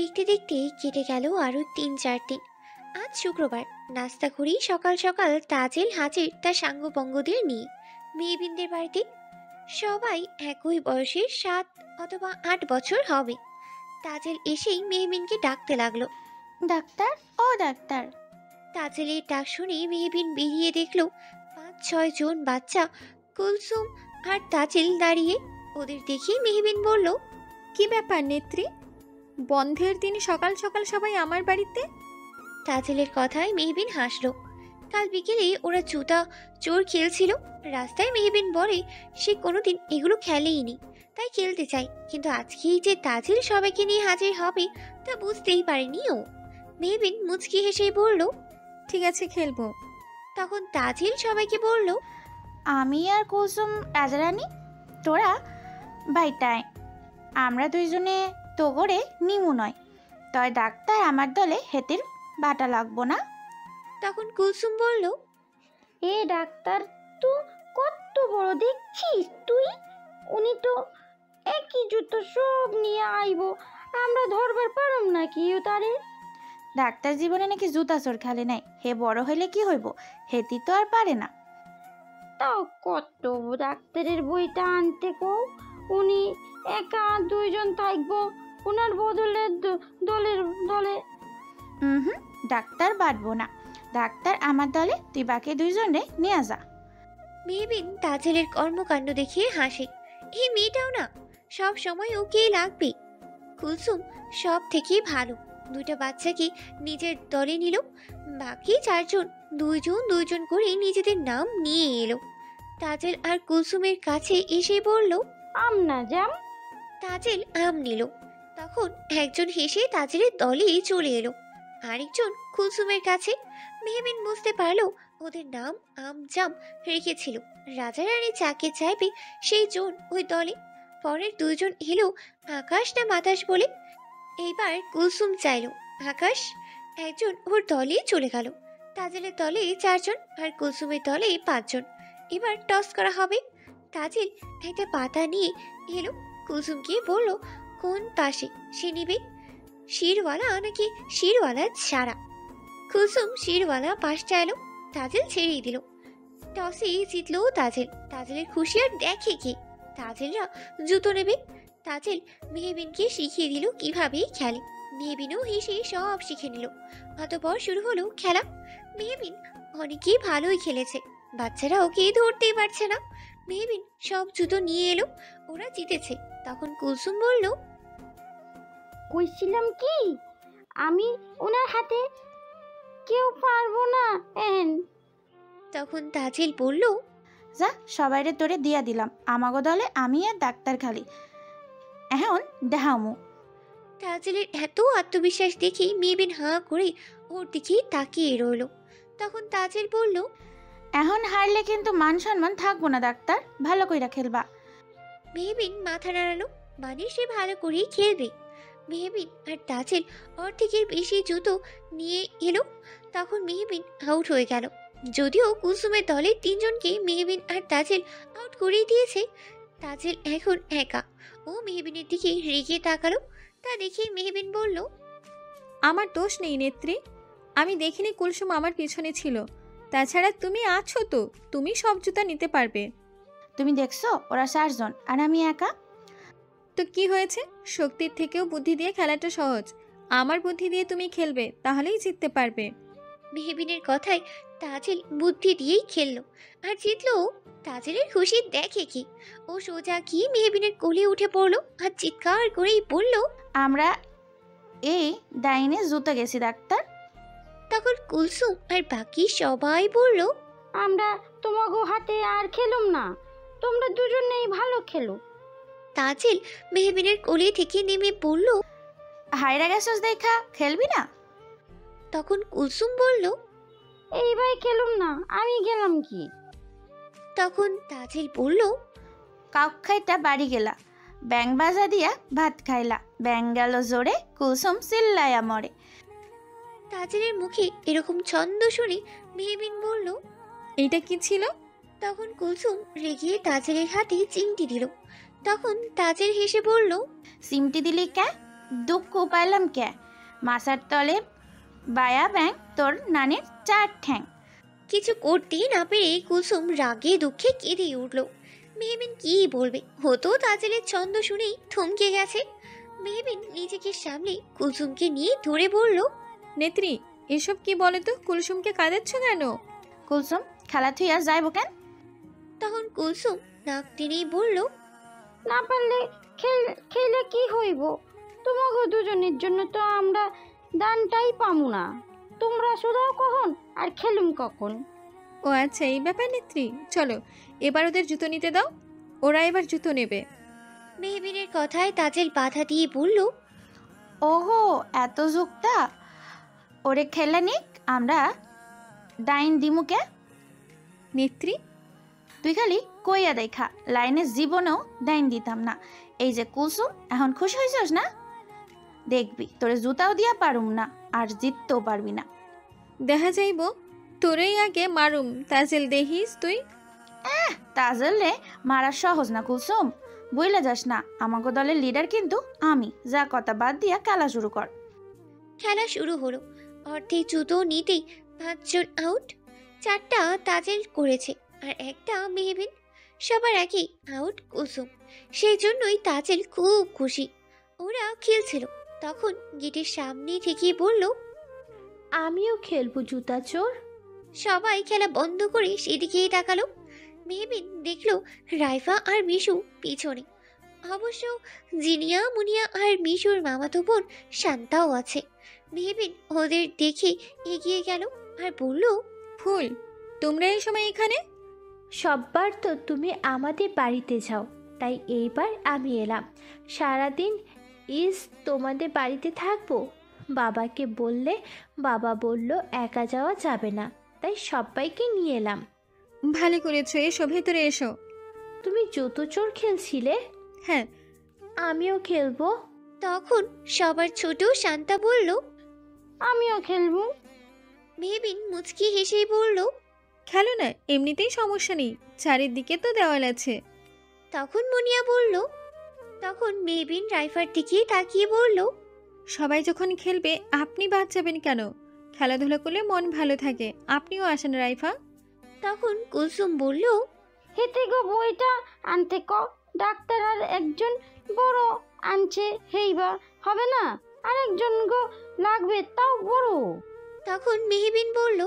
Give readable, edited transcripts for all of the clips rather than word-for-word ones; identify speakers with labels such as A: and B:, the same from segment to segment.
A: দেখতে দেখতে কেটে গেল আরো ৩-৪ দিন। আজ শুক্রবার। নাস্তা করেই সকাল সকাল তাজেল হাজির তার সাঙ্গপাঙ্গদের নিয়ে মেহবিনদের বাড়িতে। সবাই একই বয়সের, ৭ অথবা ৮ বছর হবে। তাজেল এসেই মেহবিনকে ডাকতে লাগলো।
B: ডাক্তার, ও ডাক্তার।
A: তাজেলের ডাক শুনে মেহবিন বেরিয়ে দেখলো ৫-৬ জন বাচ্চা কুলসুম আর তাজেল দাঁড়িয়ে। ওদের দেখে মেহবিন বলল,
C: কি ব্যাপার নেত্রী, বন্ধের দিন সকাল সকাল সবাই আমার বাড়িতে?
A: তাজেলের কথায় মেহবিন হাসলো। কাল বিকেলে ওরা জুতা চোর খেলছিল। রাস্তায় মেহবিন বলে সে কোনোদিন এগুলো খেলেইনি, তাই খেলতে চাই, কিন্তু আজকেই যে তাজেল সবাইকে নিয়ে হাজির হবে তা বুঝতেই পারেনি ও। মেহবিন মুচকি হেসেই বলল,
C: ঠিক আছে, খেলবো।
A: তখন তাজেল সবাইকে বলল,
B: আমি আর কুলসুম রাজারানী, তোরা বাইটায়। আমরা দুইজনে তো করে নিমু নয়, তয় ডাক্তার আমার দলে হেতির বাটা লাগবো না।
A: তখন কুলসুম বলল,
D: এ ডাক্তার তো কত বড় দেখছিস তুই, উনি তো একই জুতো সব নিয়ে আইব, আমরা ধরবার পারম নাকি ও তারে?
B: ডাক্তার জীবনে নাকি জুতা চোর খেলে নাই, হে বড় হইলে কি হইব, হেতি তো আর পারে না।
D: তাও কত ডাক্তারের বইটা আনতে কও, উনি একা 2 জন থাকবো, ওনার বদলে দলের দলে।
B: হুম, ডাক্তার বাড়বো না, ডাক্তার আমার দলে, তুই বাকি দুইজনে নিয়ে যা।
A: মেহবিন তাজেলের কর্মকাণ্ড দেখিয়ে হাসে। এই মেয়েটাও না সব সময় ওকেই লাগবে। কুলসুম সব থেকে ভালো, 2টা বাচ্চাকে নিজের দলে নিল। বাকি 4 জন 2 জন করে নিজেদের নাম নিয়ে এলো। তাজেল আর কুলসুমের কাছে এসে বলল,
D: আম না জাম।
A: তাজেল আম নিল। তখন একজন হেসে তাজেলের দলে চলে এলো, আরেকজন কুলসুমের কাছে। মেহবিন বুঝতে পারলো ওদের নাম আম জাম রেখেছিল। রাজা রানী যাকে চাইবে সেই জন ওই দলে। পরের 2 জন এলো আকাশ না বাতাস বলে। এইবার কুলসুম চাইলো আকাশ, একজন ওর দলে চলে গেল। তাজেলের দলে 4 জন আর কুলসুমের দলে 5 জন। এবার টস করা হবে। তাজেল একটা পাতা নিয়ে এলো, কুলসুমকে বলল কোন পাশে সে নিবে, শিরওয়ালা নাকি শিরওয়ালা ছাড়া। কুলসুম শিরওয়ালা পাশ চাইলো, তাজেল ছেড়েই দিল। টসে জিতলো তাজেল। তাজেলের খুশি আর দেখে কে, তাজেলরা জুতো নেবে। তাজেল মেহবিনকে শিখিয়ে দিল কিভাবে খেলে। মেহবিনও হেসে সব শিখে নিল। অতঃপর শুরু হলো খেলা। মেহবিন অনেকেই ভালোই খেলেছে, বাচ্চারা ওকে ধরতেই পারছে না। মেহবিন সব জুতো নিয়ে এলো, ওরা জিতেছে। তখন কুলসুম বলল,
D: কইছিলাম কি আমি ওনার হাতে কেউ পারবো না এন।
A: তখন তাজেল বলল,
B: যা, সবাইরে তোরে দিয়া দিলাম, আমাগো দলে আমি আর ডাক্তার খালি, এখন দেখামু।
A: তাজেলের এত আত্মবিশ্বাস দেখে মেহবিন হাঁ করে ওর দিকে তাকিয়ে রইল। তখন তাজেল বলল,
B: এখন হারলে কিন্তু মান সম্মান থাকবো না ডাক্তার, ভালো কইরা খেলবা।
A: মেহবিন মাথা নাড়ালো, মানে সে ভালো করেই খেলবে। মেহবিন আর তাজেল অর্ধেকের বেশি জুতো নিয়ে এলো। তখন মেহবিন আউট হয়ে গেল। যদিও কুলসুমের দলের 3 জনকে মেহবিন আর তাজেল আউট করেই দিয়েছে, তাজেল এখন একা। ও মেহবিনের দিকে রেগে তাকালো। তা দেখে মেহবিন বলল,
C: আমার দোষ নেই নেত্রী, আমি দেখিনি কুলসুম আমার পিছনে ছিল। তাছাড়া তুমি আছো তো, তুমি সব জুতা নিতে পারবে।
B: তুমি দেখছো ওরা 4 জন আর আমি একা।
C: তো কি হয়েছে, শক্তির থেকেও বুদ্ধি দিয়ে খেলাটা সহজ। আমার বুদ্ধি দিয়ে তুমি খেলবে, তাহলেই জিততে পারবে।
A: মেহবিনের কথায় তাজেল বুদ্ধি দিয়েই খেললো আর জিতলো। তাজেলের খুশি দেখে কি, ও সোজা গিয়ে মেহবিনের কোলে উঠে পড়লো আর চিৎকার করেই বলল,
B: আমরা এই ডাইনে জুতো গেছি ডাক্তার।
A: তখন কুলসুম আর বাকি সবাই বলল,
D: আমরা তোমাগো হাতে আর খেলুম না, তোমরা দুজনেই ভালো খেলো।
A: তাজেল মেহবিনের কোলে থেকে নেমে পড়ল।
B: হাইরা গেছস দেখা খেলবি না?
A: তখন কুলসুম বলল,
D: এই ভাই খেলুম না, আমি গেলাম কি।
A: তখন তাজেল বলল,
B: কাক খাইটা বাড়ি গেলা, ব্যাং বাজা দিয়া ভাত খাইলা, ব্যাং গেল জোরে, কুলসুম চিল্লায়া মরে।
A: তাজেলের মুখে এরকম ছন্দ শুনে মেহবিন বলল,
C: এইটা কি ছিল?
A: তখন কুলসুম রেগে তাজেলের হাতে চিমটি দিল। তখন তাজেল হেসে বলল,
B: সিমটি দিলি কে? দুঃখ পাইলাম কে? মাসার তলে বায়া ব্যাং তোর নানির 4 ঠ্যাং।
A: কিছু করতেই না পেরে কুলসুম রাগে দুঃখে কেঁদে উঠল। মেহবিন কি বলবে, হতো তাজেলের ছন্দ শুনেই থমকে গেছে। মেহবিন নিজেকে সামলে কুলসুমকে নিয়ে ধরে বলল,
C: নেত্রী, এসব কি বলো তো? কুলসুমকে কাঁদাচ্ছ কেন?
B: কুলসুম খেলা থুইয়া যাইব কেন?
A: তখন কুলসুম নাক টেনেই বলল,
D: না পারলে খেলে কি হইব? তোমাকে দুজনের জন্য তো আমরা দানটাই পামু না। তোমরা শুধাও কখন আর খেলুম কখন?
C: ও আচ্ছা, এই ব্যাপার নেত্রী। চলো এবার ওদের জুতো নিতে দাও, ওরা এবার জুতো নেবে।
A: মেহবিনের কথায় তাজেল বাধা দিয়ে বলল,
B: ওহো, এত যুক্তা? ওরে খেলে নিক, আমরা ডাইন দিমুকে।
C: নেত্রী,
B: তুই খালি কইয়া দেখা, লাইনের জীবনেও ডাইন দিতাম না। এই যে কুলসুম, এখন খুশি হয়েছিস না? দেখবি তোরে জুতাও দিয়া পারুম না, আর জিততেও পারবি না।
C: দেখা যাইব, তোরেই আগে মারুম। তাজেল, দেখিস তুই।
B: তাজেলে মারা সহজ না কুলসুম, বইলে যাস না। আমাকে দলের লিডার কিন্তু আমি। যা কথা বাদ দিয়া খেলা শুরু কর।
A: খেলা শুরু হলো। অর্ধেক জুতো নিতেই 5 জন আউট। 4টা তাজেল করেছে আর একটা মেহবিন। সবার আগে আউট কুলসুম। সেই জন্যই তাজেল খুব খুশি। ওরা খেলছিল, তখন গেটের সামনে থেকে বলল,
E: আমিও খেলবো জুতা চোর।
A: সবাই খেলা বন্ধ করে সেদিকেই তাকালো। মেহবিন দেখলো রাইফা আর মিশু পিছনে। অবশ্য জিনিয়া, মুনিয়া আর মিশুর মামাতো বোন শান্তাও আছে। মেহবিন ওদের দেখে এগিয়ে গেল আর বলল,
C: ফুল, তোমরা এই সময় এখানে?
E: সববার তো তুমি আমাদের বাড়িতে যাও, তাই এইবার আমি এলাম। সারাদিন তোমাদের বাড়িতে থাকবো। বাবাকে বললে বাবা বলল একা যাওয়া যাবে না, তাই সবাইকে নিয়ে এলাম।
C: ভালো করেছো, এসো ভেতরে এসো।
E: তুমি জুতো চোর খেলছিলে?
C: হ্যাঁ।
E: আমিও খেলবো।
A: তখন সবার ছোট শান্তা বলল,
D: আমিও খেলবো।
A: মেহবিন মুচকি হেসেই বলল,
C: খেলো না, এমনিতেই সমস্যা নেই, চারিদিকে তো দেওয়াল আছে।
A: তখন মুনিয়া বলল। তখন মেহবিন রাইফার দিকে তাকিয়ে বলল,
C: সবাই যখন খেলবে আপনি বাদ যাবেন কেন? খেলাধুলা করলে মন ভালো থাকে। আপনিও আসেন রাইফা।
A: তখন কুলসুম বলল,
D: হেতে গো বইটা আনতে ক। ডাক্তার আর একজন বড় আনছে, হেইবা হবে না? আরেকজন গো লাগবে, তাও বড়।
A: তখন মেহবিন বলল,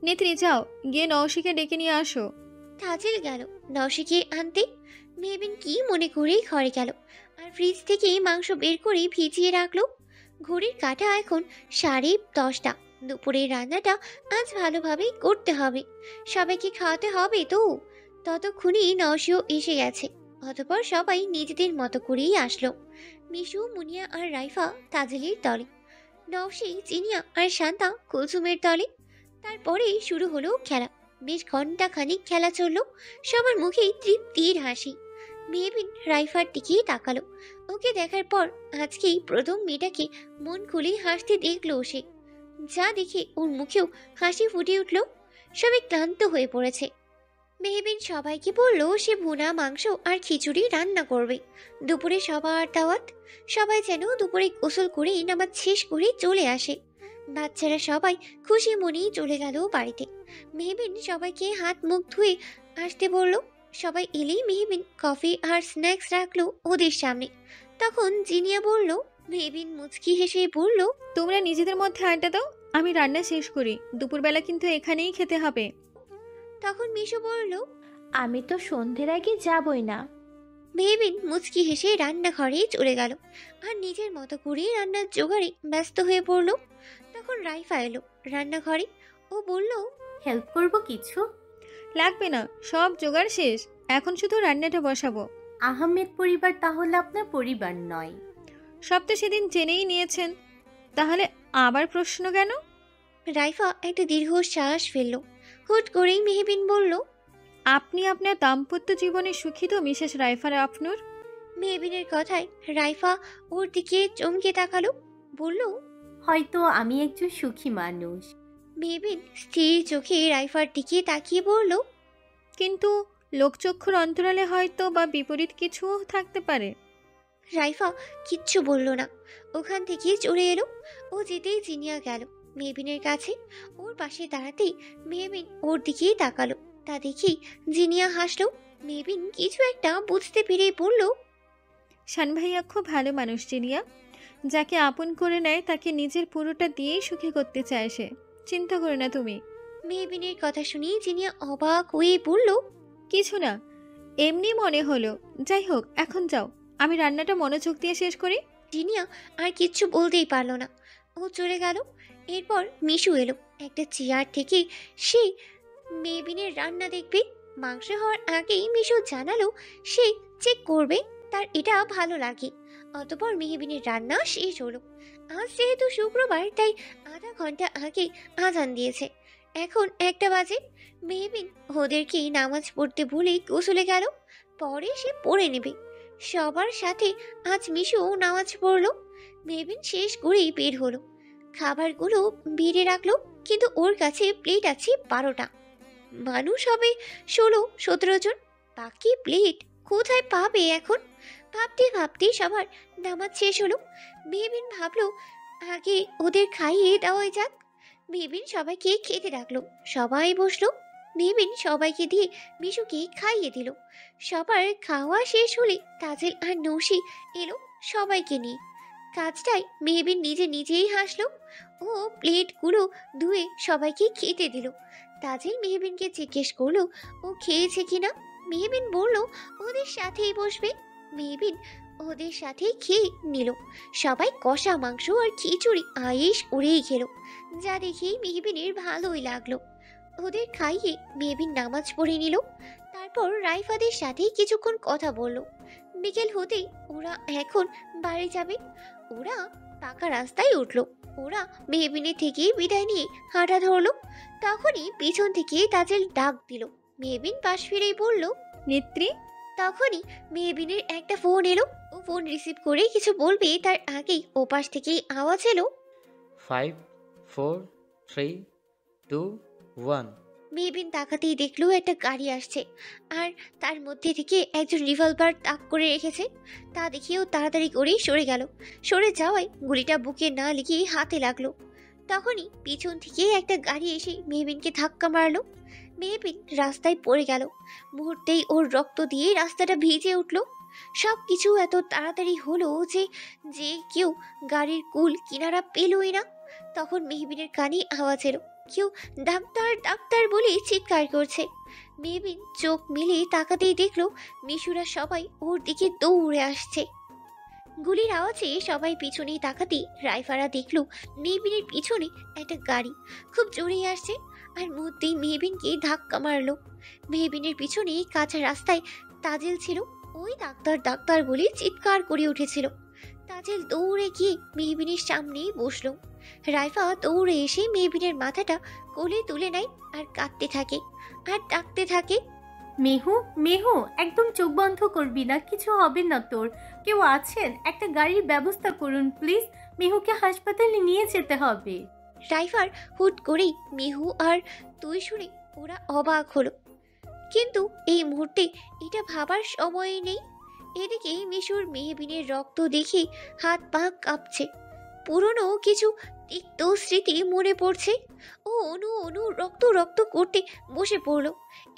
C: নেত্রী, যাও গিয়ে নওশিকে ডেকে নিয়ে আসো।
A: তাজেল গেল নওশিকে আনতে। মেহবিন কি মনে করে ঘরে গেল আর ফ্রিজ থেকে মাংস বের করে ভিজিয়ে রাখলো। ঘড়ির কাঁটা এখন 10:30। দুপুরের রান্নাটা আজ ভালোভাবেই করতে হবে, সবাইকে খাওয়াতে হবে তো। ততক্ষণই নওশিও এসে গেছে। অতঃপর সবাই নিজেদের মতো করেই আসলো। মিশু, মুনিয়া আর রাইফা তাজেলের দলে, নওশি, জিনিয়া আর শান্তা কুলসুমের দলে। তারপরেই শুরু হলো খেলা। বেশ ঘন্টা খানিক খেলা চললো। সবার মুখেই তৃপ্তির হাসি। মেহবিন রাইফার দিকেই তাকালো। ওকে দেখার পর আজকেই প্রথম মেয়েটাকে মন খুলে হাসতে দেখলো সে। যা দেখে ওর মুখেও হাসি ফুটে উঠল। সবাই ক্লান্ত হয়ে পড়েছে। মেহবিন সবাইকে বলল সে ভুনা মাংস আর খিচুড়ি রান্না করবে। দুপুরে সবার দাওয়াত। সবাই যেন দুপুরে গোসল করে নামাজ শেষ করে চলে আসে। বাচ্চারা সবাই খুশি মনেই চলে গেল বাড়িতে। মেহবিন সবাইকে হাত মুখ ধুয়ে আসতে বলল। সবাই এলেই মেহবিন কফি আর স্ন্যাক্স রাখলো ওদের সামনে। তখন জিনিয়া বলল। মেহবিন মুচকি হেসে বলল,
C: তোমরা নিজেদের মধ্যে আড্ডা দাও, আমি রান্না শেষ করি। দুপুরবেলা কিন্তু এখানেই খেতে হবে।
A: তখন মিশু বলল,
E: আমি তো সন্ধ্যের আগে যাবই না।
A: মেহবিন মুচকি হেসে রান্নাঘরে চলে গেল আর নিজের মতো করে রান্নার জোগাড়ে ব্যস্ত হয়ে পড়ল। তখন রাইফা এলো রান্নাঘরে। ও বলল,
E: হেল্প করব কিছু?
C: লাগবে না, সব জোগাড় শেষ, এখন শুধু রান্নাটা বসাবো।
E: আহমেদ পরিবার তাহলে আপনার পরিবার নয়?
C: সব তো সেদিন জেনেই নিয়েছেন, তাহলে আবার প্রশ্ন কেন?
A: রাইফা একটা দীর্ঘ শ্বাস ফেলল। হুট করেই মেহবিন বলল,
C: আপনি আপনার দাম্পত্য জীবনে সুখী তো মিসেস রাইফার আফনুর?
A: মেহবিনের কথায় রাইফা ওর দিকে চমকে তাকালো। বলল,
E: হয়তো আমি একজন সুখী মানুষ।
A: মেহবিন স্থির চোখে রাইফার দিকে তাকিয়ে বলল,
C: কিন্তু লোকচক্ষুর অন্তরালে হয়তো বা বিপরীত কিছুও থাকতে পারে।
A: রাইফা কিচ্ছু বলল না, ওখান থেকে চলে এলো। ও যেতেই জিনিয়া গেল মেহবিনের কাছে। ওর পাশে দাঁড়াতেই মেহবিন ওর দিকেই তাকালো। তা দেখেই জিনিয়া হাসলো। মেহবিন কিছু একটা বুঝতে পেরে বলল,
C: শান ভাইয়া খুব ভালো মানুষ জিনিয়া। যাকে আপন করে নেয় তাকে নিজের পুরোটা দিয়েই সুখী করতে চায় সে। চিন্তা করো না তুমি।
A: মেহবিনের কথা শুনে জিনিয়া অবাক হয়ে বলল,
C: কিছু না, এমনি মনে হলো। যাই হোক, এখন যাও, আমি রান্নাটা মনোযোগ দিয়ে শেষ করি।
A: জিনিয়া আর কিচ্ছু বলতেই পারলো না, ও চলে গেল। এরপর মিশু এলো একটা চেয়ার থেকে। সে মেহবিনের রান্না দেখবে। মাংস হওয়ার আগেই মিশু জানালো সে চেক করবে তার এটা ভালো লাগে। অতপর মেহবিনের রান্না শেষ হলো। আজ যেহেতু শুক্রবার তাই আধা ঘন্টা আগে আজান দিয়েছে। এখন 1টা বাজে। মেহবিন ওদেরকে নামাজ পড়তে ভুলে গোসলে গেল। পরে সে পড়ে নেবে। সবার সাথে আজ মিশুও নামাজ পড়লো। মেহবিন শেষ করেই বের হলো। খাবারগুলো বেড়ে রাখলো, কিন্তু ওর কাছে প্লেট আছে 12টা। মানুষ হবে 16-17 জন। বাকি প্লেট কোথায় পাবে এখন? ভাবতে ভাবতে সবার নামাজ শেষ হলো। মেহবিন ভাবলো আগে ওদের খাইয়ে দেওয়াই যাক। মেহবিন সবাইকে খেতে ডাকলো। সবাই বসলো। মেহবিন সবাইকে দিয়ে মিশুকে খাইয়ে দিল। সবার খাওয়া শেষ হলে তাজেল আর নৌশি এলো সবাইকে নিয়ে। কাজটাই মেহবিন নিজেই হাসলো। ও প্লেটগুলো ধুয়ে সবাইকে খেতে দিল। তাজেল মেহবিনকে জিজ্ঞেস করলো ও খেয়েছে কিনা। মেহবিন বলল ওদের সাথেই বসবে। মেহবিন ওদের সাথে খেয়ে নিল। সবাই কষা মাংস আর খিচুড়ি আয়েশ করেই খেলো, যা দেখে মেহবিনের ভালোই লাগলো। ওদের খাইয়ে মেহবিন নামাজ পড়ে নিল। তারপর রাইফাদের সাথে কিছুক্ষণ কথা বলল। বিকেল হতেই ওরা এখন বাড়ি যাবে। ওরা পাকা রাস্তায় উঠলো। ওরা মেহবিনের থেকে বিদায় নিয়ে হাঁটা ধরলো। তখনই পিছন থেকে তাজেল ডাক দিল। মেহবিন পাশ ফিরেই বলল,
C: নেত্রী।
A: তখনই মেহবিনের একটা ফোন এলো। ও ফোন রিসিভ করে কিছু বলবে তার আগেই ওপাশ থেকেই আওয়াজ এলো,
F: 5 4 3 2 1।
A: মেহবিন তাকাতেই দেখলো একটা গাড়ি আসছে, আর তার মধ্যে থেকে একজন রিভলভার তাক করে রেখেছে। তা দেখেও তাড়াতাড়ি করেই সরে গেল। সরে যাওয়ায় গুলিটা বুকে না লেগে হাতে লাগলো। তখনই পিছন থেকে একটা গাড়ি এসে মেহবিনকে ধাক্কা মারলো। মেহবিন রাস্তায় পড়ে গেল। মুহূর্তেই ওর রক্ত দিয়ে রাস্তাটা ভিজে উঠল। সব কিছু এত তাড়াতাড়ি হলো যে যে কেউ গাড়ির কুল কিনারা পেলই না। তখন মেহবিনের কানে আওয়াজ এলো, কেউ ডাক্তার ডাক্তার বলে চিৎকার করছে। মেহবিন চোখ মেলে তাকাতেই দেখলো মিশুরা সবাই ওর দিকে দৌড়ে আসছে। গুলির আওয়াজে সবাই পিছনে তাকাতেই রাইফারা দেখলো মেহবিনের পিছনে একটা গাড়ি খুব জোরে আসছে, আর মুহূর্তেই মেহবিনকে ধাক্কা মারলো। মেহবিনের পিছনে কাঁচা রাস্তায় তাজেল ছিল। ওই ডাক্তার ডাক্তার বলে চিৎকার করে উঠেছিল। তাজেল দৌড়ে গিয়ে মেহবিনের সামনেই বসলো। রাইফা দৌড়ে এসে মেহবিনের মাথাটা কোলে তুলে নেয় আর কাঁদতে থাকে আর ডাকতে থাকে,
G: মেহু মেহু, একদম চোখ বন্ধ করবি না, কিছু হবে না তোর। কেউ আছেন? একটা গাড়ির ব্যবস্থা করুন প্লিজ, মেহুকে হাসপাতালে নিয়ে যেতে হবে।
A: রাইফার হুট করেই মিহু আর তুই শুনে ওরা অবাক হলো, কিন্তু এই মুহূর্তে এটা ভাবার সময় নেই। এদিকে মিশুর মেহবিনের রক্ত দেখে হাত পা কাঁপছে। পুরনো কিছু তিক্ত স্মৃতি মনে পড়ছে। ও অনু অনু রক্ত রক্ত করতে বসে পড়লো।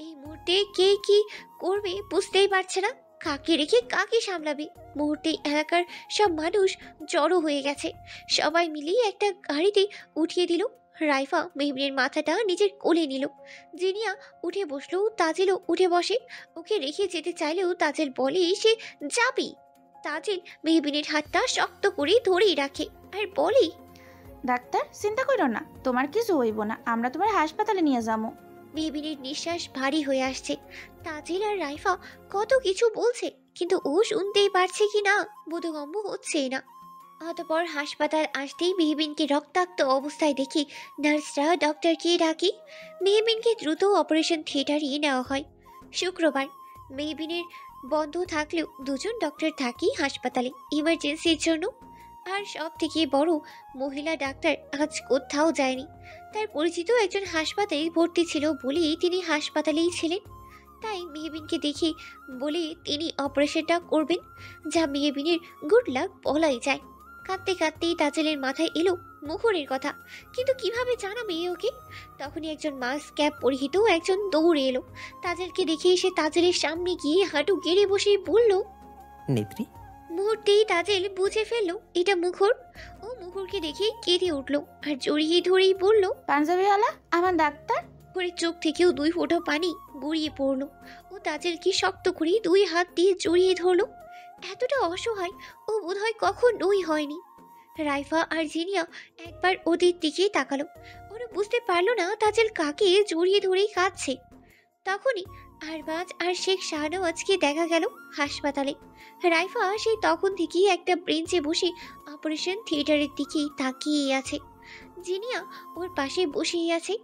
A: এই মুহূর্তে কে কি করবে বুঝতেই পারছে না, কাকে রেখে কাকে সামলাবে। মুহূর্তে এলাকার সব মানুষ জড়ো হয়ে গেছে। সবাই মিলিয়ে একটা গাড়িতে উঠিয়ে দিল। রাইফা মেহবিনের মাথাটা নিজের কোলে নিল। জিনিয়া উঠে বসলো, তাজেলও উঠে বসে। ওকে রেখে যেতে চাইলেও তাজেল বলে সে যাবি। তাজেল মেহবিনের হাতটা শক্ত করে ধরেই রাখে আর বলে,
B: ডাক্তার চিন্তা করো না, তোমার কিছু হইব না, আমরা তোমার হাসপাতালে নিয়ে যাবো।
A: মেহবিনের নিঃশ্বাস ভারী হয়ে আসছে। তাজেল আর রাইফা কত কিছু বলছে, কিন্তু ও শুনতেই পারছে কি না বোধগম্য হচ্ছে না। অতপর হাসপাতাল আসতেই মেহবিনকে রক্তাক্ত অবস্থায় দেখি নার্সরা ডক্টরকে ডাকি। মেহবিনকে দ্রুত অপারেশন থিয়েটারে নেওয়া হয়। শুক্রবার মেহবিনের বন্ধ থাকলেও দুজন ডক্টর থাকি হাসপাতালে ইমার্জেন্সির জন্য। আর সব থেকে বড়, মহিলা ডাক্তার আজ কোথাও যায়নি। তার পরিচিত একজন হাসপাতালে ভর্তি ছিল বলেই তিনি হাসপাতালেই ছিলেন। তাই মেহবিনকে দেখে বলে তিনি অপারেশনটা করবেন, যা মেহবিনের গুড লাক বলাই যায়। কাঁদতে কাঁদতেই তাজেলের মাথায় এলো মুখরের কথা, কিন্তু কিভাবে জানাবে ওকে? তখনই একজন মাস্ক ক্যাপ পরিহিত একজন দৌড়ে এলো। তাজেলকে দেখে এসে তাজেলের সামনে গিয়ে হাঁটু গেড়ে বসেই বলল।
H: নেত্রী,
A: মুহূর্তেই তাজেল বুঝে ফেললো এটা মুখর। ও মুখরকে দেখে কেঁদে উঠলো আর জড়িয়ে ধরেই বলল।
B: পাঞ্জাবিওয়ালা, আমার ডাক্তার।
A: করে চোখ থেকেও 2 ফোঁটা পানি গড়িয়ে পড়লো। ও তাজেলকে শক্ত করে 2 হাত দিয়ে জড়িয়ে ধরলো। এতটা অসহায় ও বোধহয় কখনোই হয়নি। রাইফা আর জিনিয়া একবার ওদের দিকে তাকালো। ওরা বুঝতে পারলো না তাজেল কাকে জড়িয়ে ধরেই কাঁদছে। তখনই আরবাজ আর শেখ শাহনওয়াজকে দেখা গেল হাসপাতালে। রাইফা সেই তখন থেকেই একটা বেঞ্চে বসে অপারেশন থিয়েটারের দিকে তাকিয়ে আছে। জিনিয়া ওর পাশে বসেই আছে।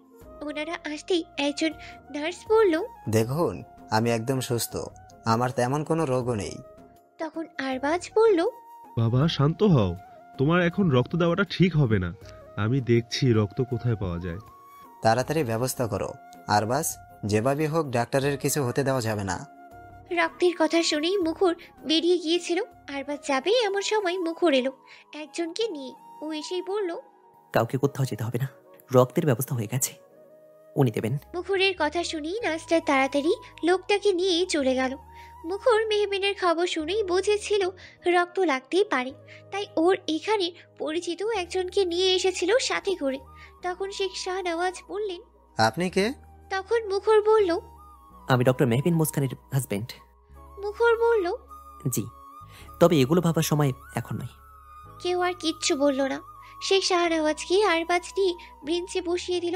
A: ওনারা আসতেই একজন নার্স বলল,
I: দেখুন, আমি একদম সুস্থ, আমার তেমন কোনো রোগও নেই।
A: তখন আরবাজ বলল,
J: বাবা শান্ত হও, তোমার এখন রক্ত দেওয়াটা ঠিক হবে না। আমি দেখছি রক্ত কোথায় পাওয়া যায়।
I: তাড়াতাড়ি ব্যবস্থা করো। আর বাস, যেভাবে হোক ডাক্তারের কিছু হতে দেওয়া যাবে না।
A: রক্তের কথা শুনেই মুখর বেরিয়ে গিয়েছিল। আরবাজ যাবে এমন সময় মুখর এলো একজনকে নিয়ে। ও এসেই বলল,
H: কাউকে কোথাও যেতে হবে না, রক্তের ব্যবস্থা হয়ে গেছে, উনি দেবেন।
A: মুখরের কথা শুনেই নার্সটা তাড়াতাড়ি লোকটাকে নিয়ে চলে গেল। মুখর মেহবিনের খবর শুনেই বুঝেছিল রক্ত লাগতেই পারে, তাই ওর এখানে পরিচিত একজনকে নিয়ে এসেছিল সাথে করে। তখন শেখ শাহনওয়াজ বললেন,
I: আপনি কে?
A: তখন মুখর বলল,
H: আমি ডক্টর মেহবিন মুস্কানের হাজবেন্ড।
A: মুখর বলল,
H: জি, তবে এগুলো ভাবার সময় এখন নয়।
A: কেউ আর কিচ্ছু বলল না। শেখ শাহনওয়াজকে আরবাজ নিয়ে বেঞ্চে বসিয়ে দিল।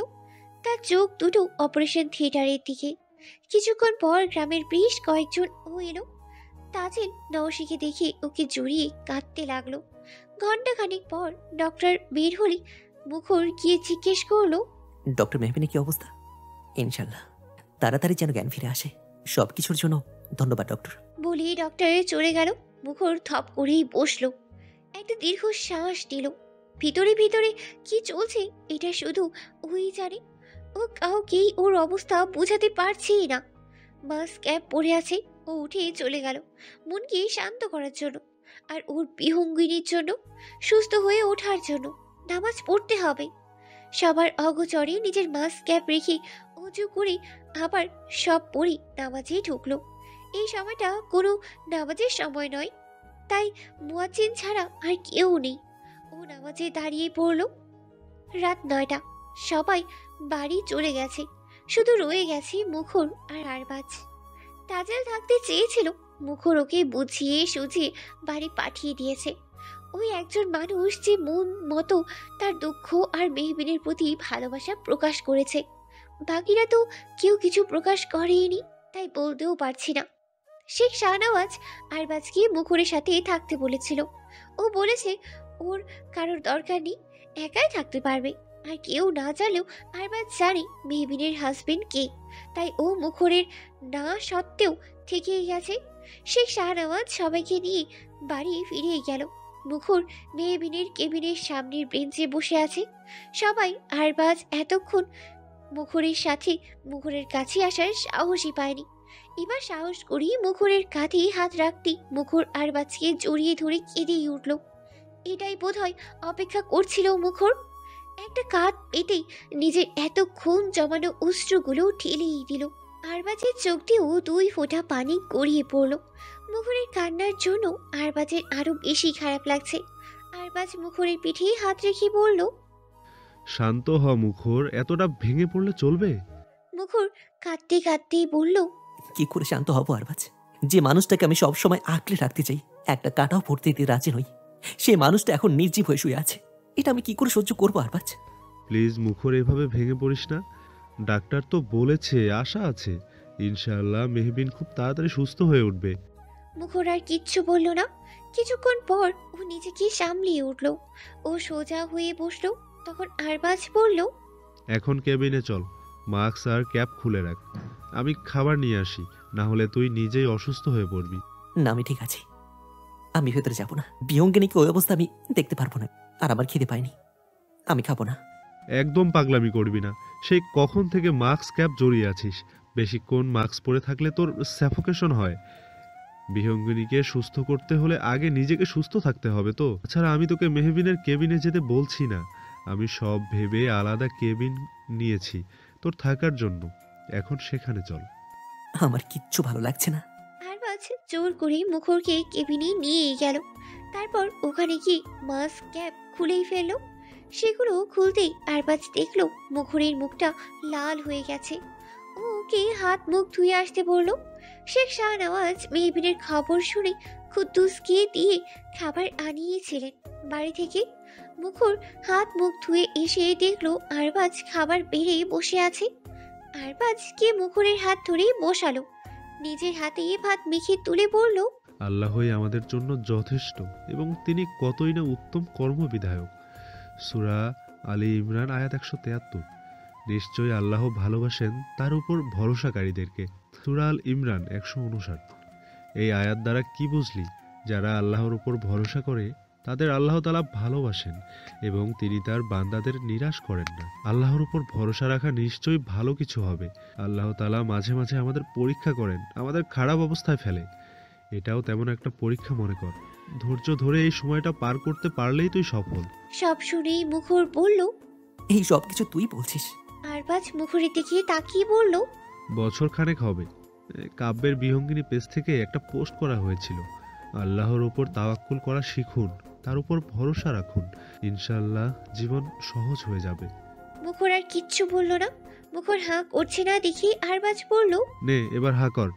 A: তার চোখ দুটো অপারেশন থিয়েটারের দিকে। কিছুক্ষণ পর গ্রামের বেশ কয়েকজন ও এলো। তাজেল নওশিকে দেখে ওকে জড়িয়ে কাঁদতে লাগলো। ঘন্টাখানেক পর ডক্টর বের হলে মুখর গিয়ে জিজ্ঞেস করলো,
H: ডক্টর মেহবিনের কি অবস্থা? ইনশাল্লাহ তাড়াতাড়ি যেন জ্ঞান ফিরে আসে। সব কিছুর জন্য ধন্যবাদ ডক্টর।
A: বলে ডক্টরে চলে গেল। মুখর থপ করেই বসলো, একটা দীর্ঘ শ্বাস নিল। ভিতরে ভিতরে কি চলছে এটা শুধু ওই জানে। ও কাউকেই ওর অবস্থা বোঝাতে পারছেই না। মাস্ক ক্যাপ পরে আছে। ও উঠে চলে গেল মনকে শান্ত করার জন্য, আর ওর বিহঙ্গিনীর জন্য, সুস্থ হয়ে ওঠার জন্য। নামাজ পড়তে হবে। সবার অগোচরে নিজের মাস্ক ক্যাপ রেখে অজু করে আবার সব পরে নামাজে ঢুকলো। এই সময়টা কোনো নামাজের সময় নয়, তাই মুয়াজ্জিন ছাড়া আর কেউ নেই। ও নামাজে দাঁড়িয়ে পড়লো। রাত 9টা। সবাই বাড়ি চলে গেছে, শুধু রয়ে গেছে মুখর আর আরবাজ। তাজেল থাকতে চেয়েছিল, মুখর ওকে বুঝিয়ে সুঝিয়ে বাড়ি পাঠিয়ে দিয়েছে। ওই একজন মানুষ যে মন মতো তার দুঃখ আর মেহবিনের প্রতি ভালোবাসা প্রকাশ করেছে। বাকিরা তো কেউ কিছু প্রকাশ করেনি, তাই বলতেও পারছি না। শেখ শাহনওয়াজ আরবাজকে মুখরের সাথে থাকতে বলেছিল। ও বলেছে ওর কারোর দরকার নেই, একাই থাকতে পারবে। আর কেউ না জানলেও আরবাজ জানে মেহবিনের হাজবেন্ড কে, তাই ও মুখরের না সত্ত্বেও থেকেই গেছে। শেখ শাহনওয়াজ সবাইকে নিয়ে বাড়ি ফিরে গেল। মুখর মেহবিনের কেবিনের সামনের বেঞ্চে বসে আছে। সবাই আরবাজ এতক্ষণ মুখরের কাছে আসার সাহসই পায়নি। এবার সাহস করিয়ে মুখরের কাঁধে হাত রাখতেই মুখর আরবাজকে জড়িয়ে ধরে কেঁদেই উঠল। এটাই বোধহয় অপেক্ষা করছিল মুখর। একটা কাঁধ পেতেই নিজের এতক্ষণ জমানো অশ্রুগুলো ঠেলেই দিল। আরবাজের চোখ দিয়েও 2 ফোঁটা পানি গড়িয়ে পড়ল। মুখরের কান্নার জন্য আরবাজের আরো বেশি খারাপ লাগছে। আরবাজ মুখরের পিঠে হাত রেখে বলল,
J: শান্ত হ মুখর, এতটা ভেঙে পড়লে চলবে?
A: মুখর কাঁদতে কাঁদতেই বলল,
H: কি করে শান্ত হব আরবাজ? যে মানুষটাকে আমি সবসময় আঁকড়ে রাখতে চাই, একটা কাঁটাও পড়তে দিতে রাজি নই, সেই মানুষটা এখন নির্জীব হয়ে শুয়ে আছে। এটা আমি কি করে সহ্য করবো আরবাজ?
J: প্লিজ মুখর, এভাবে ভেঙে পড়িস না। ডাক্তার তো বলেছে আশা আছে, ইনশাআল্লাহ মেহবিন খুব তাড়াতাড়ি সুস্থ হয়ে উঠবে।
A: মুখর আর কিচ্ছু বলল না। কিছুক্ষণ পর ও নিজেকে সামলিয়ে উঠল। ও সোজা হয়ে বসলো। তখন আরবাজ বলল,
J: এখন কেবিনে চল, মাস্ক আর ক্যাপ খুলে রাখ, আমি খাবার নিয়ে আসি, না হলে তুই নিজেই অসুস্থ হয়ে পড়বি।
H: না, আমি ঠিক আছি, আমি ভেতরে যাব না। বিহঙ্গিনীকে ওই অবস্থা আমি দেখতে পারবো না, আর আমার খিদে পাইনি, আমি খাবো না।
J: একদম পাগলামি করবি না। সেই কখন থেকে মাস্ক ক্যাপ জড়িয়ে আছিস, বেশিক্ষণ মাস্ক পরে থাকলে তোর স্যাফোকেশন হয়। বিহঙ্গিনীকে সুস্থ করতে হলে আগে নিজেকে সুস্থ থাকতে হবে। তো তাছাড়া আমি তোকে মেহবিনের কেবিনে যেতে বলছি না, আমি সব ভেবে আলাদা কেবিন নিয়েছি তোর থাকার জন্য। এখন সেখানে চল।
H: আমার কিচ্ছু ভালো লাগছে না।
A: আরবাজ জোর করে মুখরকে কেবিনে নিয়ে গেল। তারপর ওখানে গিয়ে মাস্ক ক্যাপ খুলেই ফেললো। সেগুলো খুলতেই আরবাজ দেখলো মুখরের মুখটা লাল হয়ে গেছে। ও ওকে হাত মুখ ধুয়ে আসতে বলল। শেখ শাহনওয়াজ মেহবিনের খবর শুনে কুদ্দুসকে দিয়ে খাবার আনিয়েছিলেন বাড়ি থেকে। মুখর হাত মুখ ধুয়ে এসে দেখলো আরবাজ খাবার বেড়ে বসে আছে। আরবাজকে মুখরের হাত ধরে বসালো, নিজের হাতে ভাত মেখে তুলে বলল,
J: আল্লাহই আমাদের জন্য যথেষ্ট এবং তিনি কতই না উত্তম কর্মবিধায়ক। সূরা আলী ইমরান আয়াত 173। নিশ্চয়ই আল্লাহ ভালোবাসেন তার উপর ভরসাকারীদেরকে। সূরা আল ইমরান 159। এই আয়াত দ্বারা কি বুঝলি? যারা আল্লাহর উপর ভরসা করে তাদের আল্লাহ তাআলা ভালোবাসেন এবং তিনি তার বান্দাদের নিরাশ করেন না। আল্লাহর উপর ভরসা রাখা নিশ্চয়ই ভালো কিছু হবে। আল্লাহ তাআলা মাঝে মাঝে আমাদের পরীক্ষা করেন, আমাদের খারাপ অবস্থায় ফেলে। এটাও তেমন একটা পরীক্ষা মনে কর। ধৈর্য ধরে এই সময়টা পার করতে পারলেই তুই সফল।
A: সব শুনেই মুখর বলল,
H: এই সব কিছু তুই বলছিস?
A: আরবাজ মুখরের দিকে তাকিয়ে বলল,
J: বছর খানেক হবে কাব্যের বিহঙ্গিনী পেজ থেকে একটা পোস্ট করা হয়েছিল, আল্লাহর উপর তাওয়াক্কুল করা শিখুন, তার উপর ভরসা রাখুন, ইনশাআল্লাহ জীবন সহজ হয়ে যাবে।
A: মুখর আর কিচ্ছু বলল না। মুখর হাঁ করছে না দেখি আরবাজ বলল,
J: নে এবার হা কর।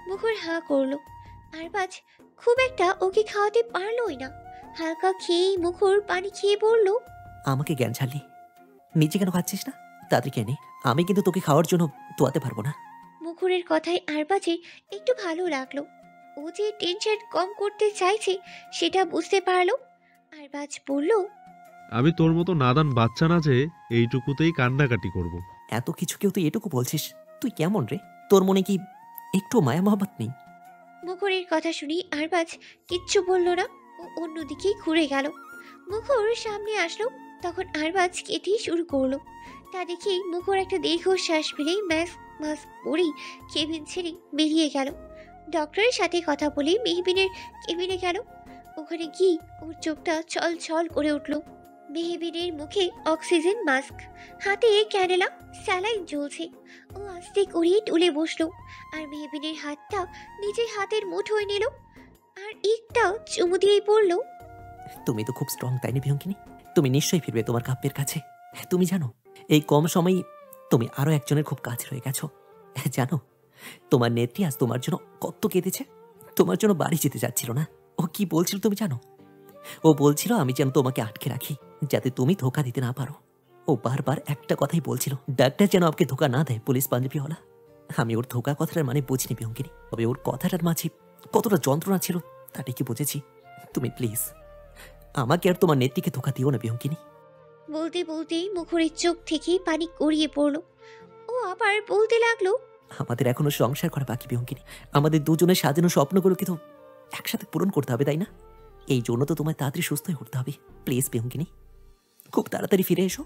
A: মুখর হাঁ করলো। আরবাজ খুব একটা ওকে খাওয়াতে পারলোই না। হালকা খেয়েই মুখর পানি খেয়ে বলল,
H: আমাকে জ্ঞান ছাড়লি, নিজে কেন খাচ্ছিস না? তাদেরকে এনে আমি কিন্তু তোকে খাওয়ার জন্য তোয়াতে পারবো না।
A: মুখরের কথায় আরবাজের একটু ভালো লাগলো। ও যে টেনশন কম করতে চাইছে সেটা বুঝতে পারলো। আরবাজ বলল,
J: আমি তোর মতো নাদান বাচ্চা না যে এইটুকুতেই কান্নাকাটি করব।
H: এত কিছু কেউ তুই এটুকু বলছিস? তুই কেমন রে? তোর মনে কি একটু মায়া মহব্বত নেই?
A: মুখরের কথা শুনি আরবাজ কিচ্ছু বলল না। ও অন্যদিকে ঘুরে গেল। মুখর সামনে আসলো, তখন আরবাজ কেটে শুরু করলো। তা দেখেই মুখর একটা দীর্ঘশ্বাস ফেলেই মাস্ক পরেই কেবিন ছেড়ে বেরিয়ে গেল। ডক্টরের সাথে কথা বলে মেহবিনের কেবিনে গেল। ওখানে গিয়ে ওর চোখটা ছল ছল করে উঠল। মেহবিনের মুখে অক্সিজেন মাস্ক, হাতে ক্যান্ডেলা, স্যালাইন জ্বলছে। ও আস্তে করে টুলে বসলো আর মেহবিনের হাতটা নিজের হাতের মুঠোয় নিল আর একটা চুমু দিয়েই পড়ল,
H: তুমি তো খুব স্ট্রং, তাই না বিহঙ্গিনী? তুমি নিশ্চয়ই ফিরবে তোমার কাব্যের কাছে। তুমি জানো এই কম সময়ই তুমি আরো একজনের খুব কাছে রয়ে গেছো। জানো তোমার নেত্রী আজ তোমার জন্য কত কেঁদেছে। তোমার জন্য বাড়ি যেতে যাচ্ছিল না। ও কি বলছিল তুমি জানো? ও বলছিল আমি যেন তোমাকে আটকে রাখি যাতে তুমি ধোকা দিতে না পারো। ও বারবার একটা কথাই বলছিল, ডাক্তার যেন আমাকে ধোকা না দেয়, পুলিশ পাঞ্জাবিওয়ালা। আমি ওর ধোকা কথাটার মানে বুঝিনি বিহঙ্গিনী, তবে ওর কথাটার মাঝে কতটা যন্ত্রণা ছিল তা ঠিকই বুঝেছি। তুমি প্লিজ আমাকে আর তোমার নেত্রীকে ধোকা দিও না বিহঙ্গিনী।
A: বলতে বলতেই মুখরের চোখ থেকে পানি গড়িয়ে পড়ল। ও আবার বলতে লাগলো,
H: আমাদের এখনো সংসার করা বাকি বিহঙ্গিনী। আমাদের দুজনের সাজানো স্বপ্নগুলোকে তো একসাথে পূরণ করতে হবে, তাই না? এই জন্য তো তোমায় তাড়াতাড়ি সুস্থ হয়ে উঠতে হবে। প্লিজ বিহঙ্গিনী, খুব তাড়াতাড়ি ফিরে এসো।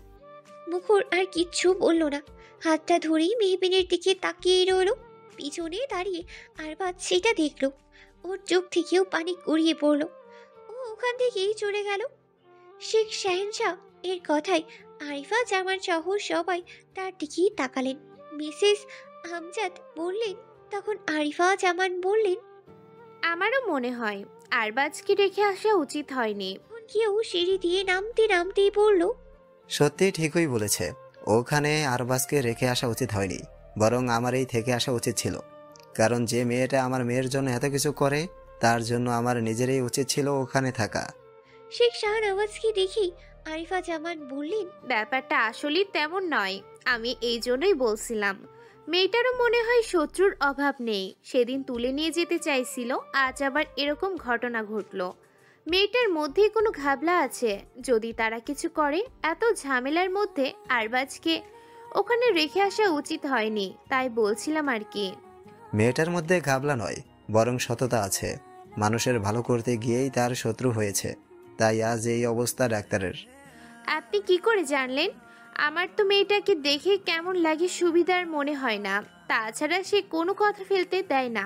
A: মুখর আর কিচ্ছু বলল না। হাতটা ধরেই মেহবিনের দিকে তাকিয়ে রইল। পিছনে দাঁড়িয়ে আরবাজ সেটা দেখলো। ওর চোখ থেকেও পানি গড়িয়ে পড়ল। ও ওখান থেকেই চলে গেল। শেখ শাহেনশাহ এর কথায় আরিফা জামান সহ সবাই তার দিকেই তাকালেন। মিসেস আমজাদ বললেন, তখন আরিফা জামান বললেন,
K: আমারও মনে হয় আরবাজকে রেখে আসা উচিত হয়নি।
A: কেউ সিঁড়ি দিয়ে নামতে নামতেই বলল,
I: সত্যি ঠিকই বলেছে, ওখানে আরবাজকে রেখে আসা উচিত হয়নি, বরং আমারই থেকে আসা উচিত ছিল। কারণ যে মেয়েটা আমার মেয়ের জন্য এত কিছু করে তার জন্য আমার নিজেরই উচিত ছিল ওখানে থাকা।
A: শেখ শাহনওয়াজকে দেখেই আরিফা জামান বললেন,
K: ব্যাপারটা আসলেই তেমন নয়। আমি এই জন্যই বলছিলাম, মেয়েটারও মনে হয় শত্রুর অভাব নেই। সেদিন তুলে নিয়ে যেতে চাইছিল, আজ আবার এরকম ঘটনা ঘটলো। মেয়েটার মধ্যেই কোনো ঘাবলা আছে। যদি তারা কিছু করে, এত ঝামেলার মধ্যে আরবাজকে ওখানে রেখে আসা উচিত হয়নি, তাই বলছিলাম আর কি।
I: মেয়েটার মধ্যে ঘাবলা নয়, বরং সততা আছে। মানুষের ভালো করতে গিয়েই তার শত্রু হয়েছে, তাই আজ এই অবস্থা ডাক্তারের।
K: আপনি কি করে জানলেন? আমার তো মেয়েটাকে দেখে কেমন লাগে সুবিধার মনে হয় না। তাছাড়া সে কোনো কথা ফেলতে দেয় না,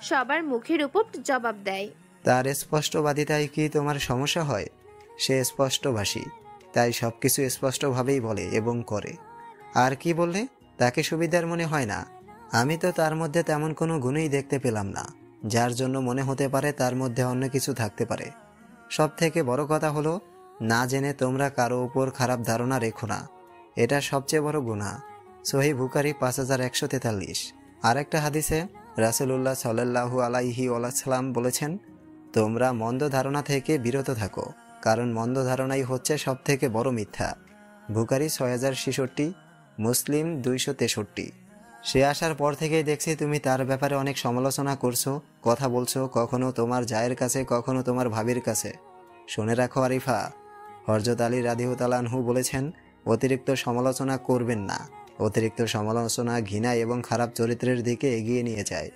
K: সবার মুখের উপর জবাব দেয়।
I: তার স্পষ্টবাদিতায় কি তোমার সমস্যা হয়? সে স্পষ্টভাষী, তাই সব কিছু স্পষ্টভাবেই বলে এবং করে। আর কি বললে? তাকে সুবিধার মনে হয় না? আমি তো তার মধ্যে তেমন কোনো গুণই দেখতে পেলাম না, যার জন্য মনে হতে পারে তার মধ্যে অন্য কিছু থাকতে পারে। সব থেকে বড় কথা হলো, না জেনে তোমরা কারো উপর খারাপ ধারণা রেখো না। এটা সবচেয়ে বড় গুনাহ। সহিহ বুখারী 5143। আর একটা হাদিসে রাসূলুল্লাহ সাল্লাল্লাহু আলাইহি ওয়াসাল্লাম বলেছেন, তোমরা মন্দ ধারণা থেকে বিরত থাকো, কারণ মন্দ ধারণাই হচ্ছে সব থেকে বড় মিথ্যা। বুখারী 6066, মুসলিম 263। সে আসার পর থেকেই দেখছি তুমি তার ব্যাপারে অনেক সমালোচনা করছো, কথা বলছো, কখনো তোমার জায়ের কাছে, কখনো তোমার ভাবির কাছে। শুনে রাখো আরিফা, হযরত আলী রাদিয়াল্লাহু আনহু বলেছেন, অতিরিক্ত সমালোচনা করবেন না। অতিরিক্ত সমালোচনা ঘৃণা এবং খারাপ চরিত্রের দিকে এগিয়ে নিয়ে যায়।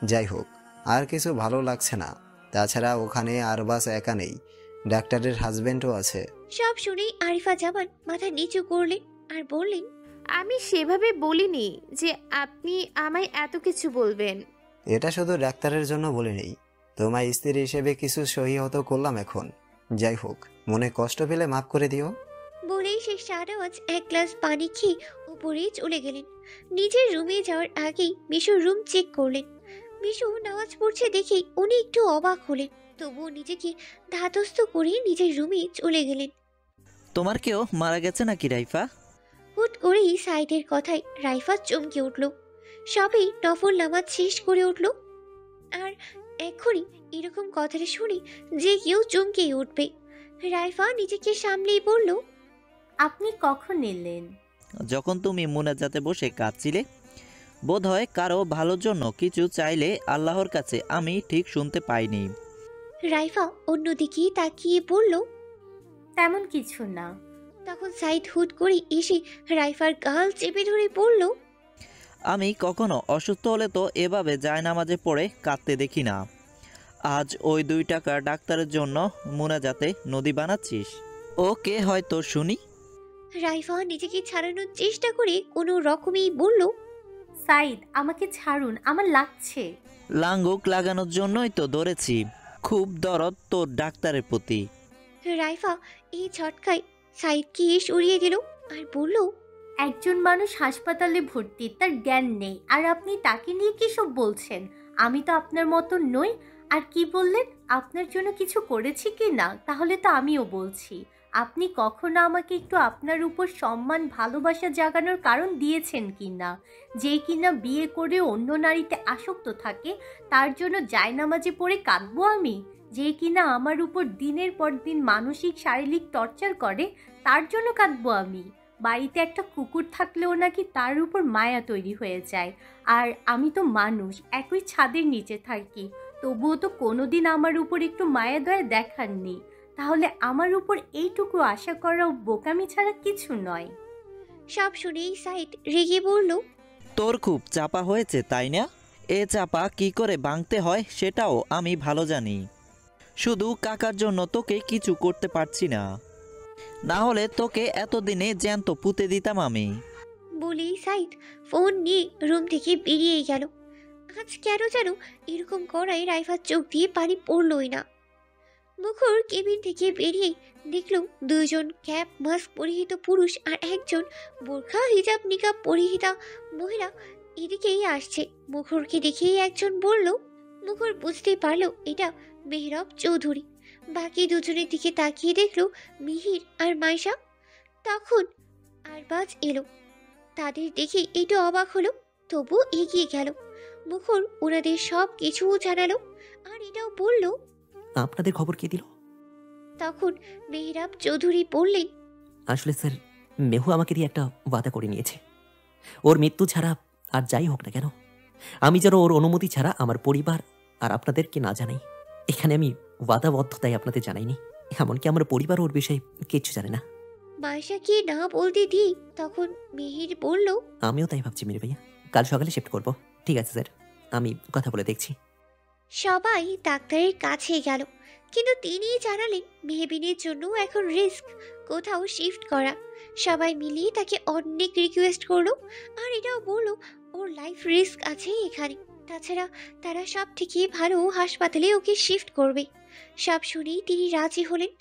I: যাই হোক, আর কিছু ভালো লাগছে না। তাছাড়া ওখানে আরবাস একা নেই, ডাক্তারের হাজবেন্ডও আছে।
A: সব শুনেই আরিফা জামান মাথা নিচু করলেন আর বললেন,
K: আমি সেভাবে বলিনি যে আপনি আমায় এত কিছু বলবেন।
I: এটা শুধু ডাক্তারের জন্য বলে নেই, তোমার স্ত্রী হিসেবে কিছু সহিহত করলাম এখন। যাই হোক, মনে কষ্ট পেলে মাফ করে দিও।
A: বলেই সে শাহনওয়াজ এক গ্লাস পানি খেয়ে উপরে চলে গেলেন। নিজের রুমে যাওয়ার আগেই মিশুর রুম চেক করলেন। মিশু নামাজ পড়ছে দেখে উনি একটু অবাক হলেন, তবুও নিজেকে ধাতস্থ করে নিজের রুমে চলে গেলেন।
L: তোমার কেউ মারা গেছে নাকি রাইফা?
A: হুট করেই সাইদের কথায় রাইফা চমকে উঠল। সবেই নফল নামাজ শেষ করে উঠল, আর এক্ষুনি এরকম কথাটা শুনে যে কেউ চমকে উঠবে। রাইফা নিজেকে সামলেই বলল,
G: আপনি কখন এলেন?
L: যখন তুমি মুনাজাতে বসে কাঁদছিলে। বোধ হয় কারো ভালোর জন্য কিছু চাইলে আল্লাহর কাছে আমি ঠিক শুনতে পাইনি।
A: রাইফা অন্যদিকে তাকিয়ে বলল,
G: তেমন কিছু না।
A: তখন সাইদ হুট করে এসে রাইফার গাল চেপে ধরে বলল,
L: আমি কখনো অসুস্থ হলে তো এভাবে জায়নামাজে পড়ে কাঁদতে দেখি না। আজ ওই 2 টাকা ডাক্তারের জন্য মুনাজাতে নদী বানাচ্ছিস? ও কে হয়তো শুনি।
A: রাইফা নিজেকে ছাড়ানোর চেষ্টা করে কোনো রকমেই বলল,
G: সাইদ, আমাকে ছাড়ুন, আমার লাগছে।
L: লাঙ্গুক লাগানোর জন্যই তো ধরেছি। খুব দরদ তোর ডাক্তারের প্রতি।
A: রাইফা এই ঝটকায় সাইদকে সরিয়ে দিল আর বলল,
G: একজন মানুষ হাসপাতালে ভর্তি, তার জ্ঞান নেই, আর আপনি তাকে নিয়ে কি সব বলছেন? আমি তো আপনার মতো নই। আর কি বললেন, আপনার জন্য কিছু করেছি কি না? তাহলে তো আমিও বলছি, আপনি কখনো আমাকে একটু আপনার উপর সম্মান ভালোবাসা জাগানোর কারণ দিয়েছেন কি না? যে কিনা বিয়ে করে অন্য নারীতে আসক্ত থাকে, তার জন্য জায়নামাজে পড়ে কাঁদবো আমি? যে কিনা আমার উপর দিনের পর দিন মানসিক শারীরিক টর্চার করে, তার জন্য কাঁদবো আমি? বাড়িতে একটা কুকুর থাকলেও নাকি তার উপর মায়া তৈরি হয়ে যায়। আর আমি তো মানুষ, একই ছাদের নিচে থাকি, তবুও তো কোনোদিন আমার উপর একটু মায়া দয়া দেখাননি। তাহলে আমার উপর এইটুকু আশা করাও বোকামি ছাড়া কিছু নয়।
A: সব শুনেই সাইদ রেগে বলল,
L: তোর খুব চাপা হয়েছে তাই না? এ চাপা কি করে ভাঙতে হয় সেটাও আমি ভালো জানি। শুধু কাকার জন্য তোকে কিছু করতে পারছি না, না হলে তোকে এতদিনে জ্যান্ত পুঁতে দিতাম আমি।
A: বলেই সাইদ ফোন নিয়ে রুম থেকে বেরিয়ে গেল। আজ কেন যেন এরকম করায় রাইফার চোখ দিয়ে পানি পড়লই না। মুখর কেবিন থেকে বেরিয়ে দেখল 2 জন ক্যাপ মাস্ক পরিহিত পুরুষ আর একজন বোরখা হিজাব নিকাব পরিহিতা মহিলা এদিকেই আসছে। মুখরকে দেখেই একজন বলল, মুখর বুঝতে পারল এটা মেহরাব চৌধুরী। বাকি 2 জনের দিকে তাকিয়ে দেখল মিহির আর মাইশা। তখন আরবাজ এলো, তাদের দেখে একটু অবাক হলো, তবু এগিয়ে গেল। মুখর ওনাদের সব কিছু জানালো আর এটাও বলল,
H: আপনাদের খবর কে দিল?
A: তখন মেহরাব চৌধুরী বললেন,
H: আসলে স্যার, মেহু আমাকে দিয়ে একটা ওয়াদা করে নিয়েছে। ওর মৃত্যু ছাড়া আর যাই হোক না কেন, আমি যেন ওর অনুমতি ছাড়া আমার পরিবার আর আপনাদেরকে না জানাই। এখানে আমি ওয়াদাবদ্ধতায় আপনাদের জানাইনি, এমনকি আমার পরিবার ওর বিষয়ে কিচ্ছু জানে না।
A: মাইশাকে না বলতে দি তখন মিহির বলল,
H: আমিও তাই ভাবছি মীর ভাইয়া, কাল সকালে শিফট করব। ঠিক আছে স্যার, আমি কথা বলে দেখছি।
A: সবাই ডাক্তারের কাছে গেল, কিন্তু তিনি জানালেন মেহবিনের জন্য এখন রিস্ক কোথাও শিফট করা। সবাই মিলিয়ে তাকে অনেক রিকোয়েস্ট করলো আর এটাও বললো ওর লাইফ রিস্ক আছে এখানে। তাছাড়া তারা সব থেকে ভালো হাসপাতালে ওকে শিফট করবে। সব শুনেই তিনি রাজি হলেন।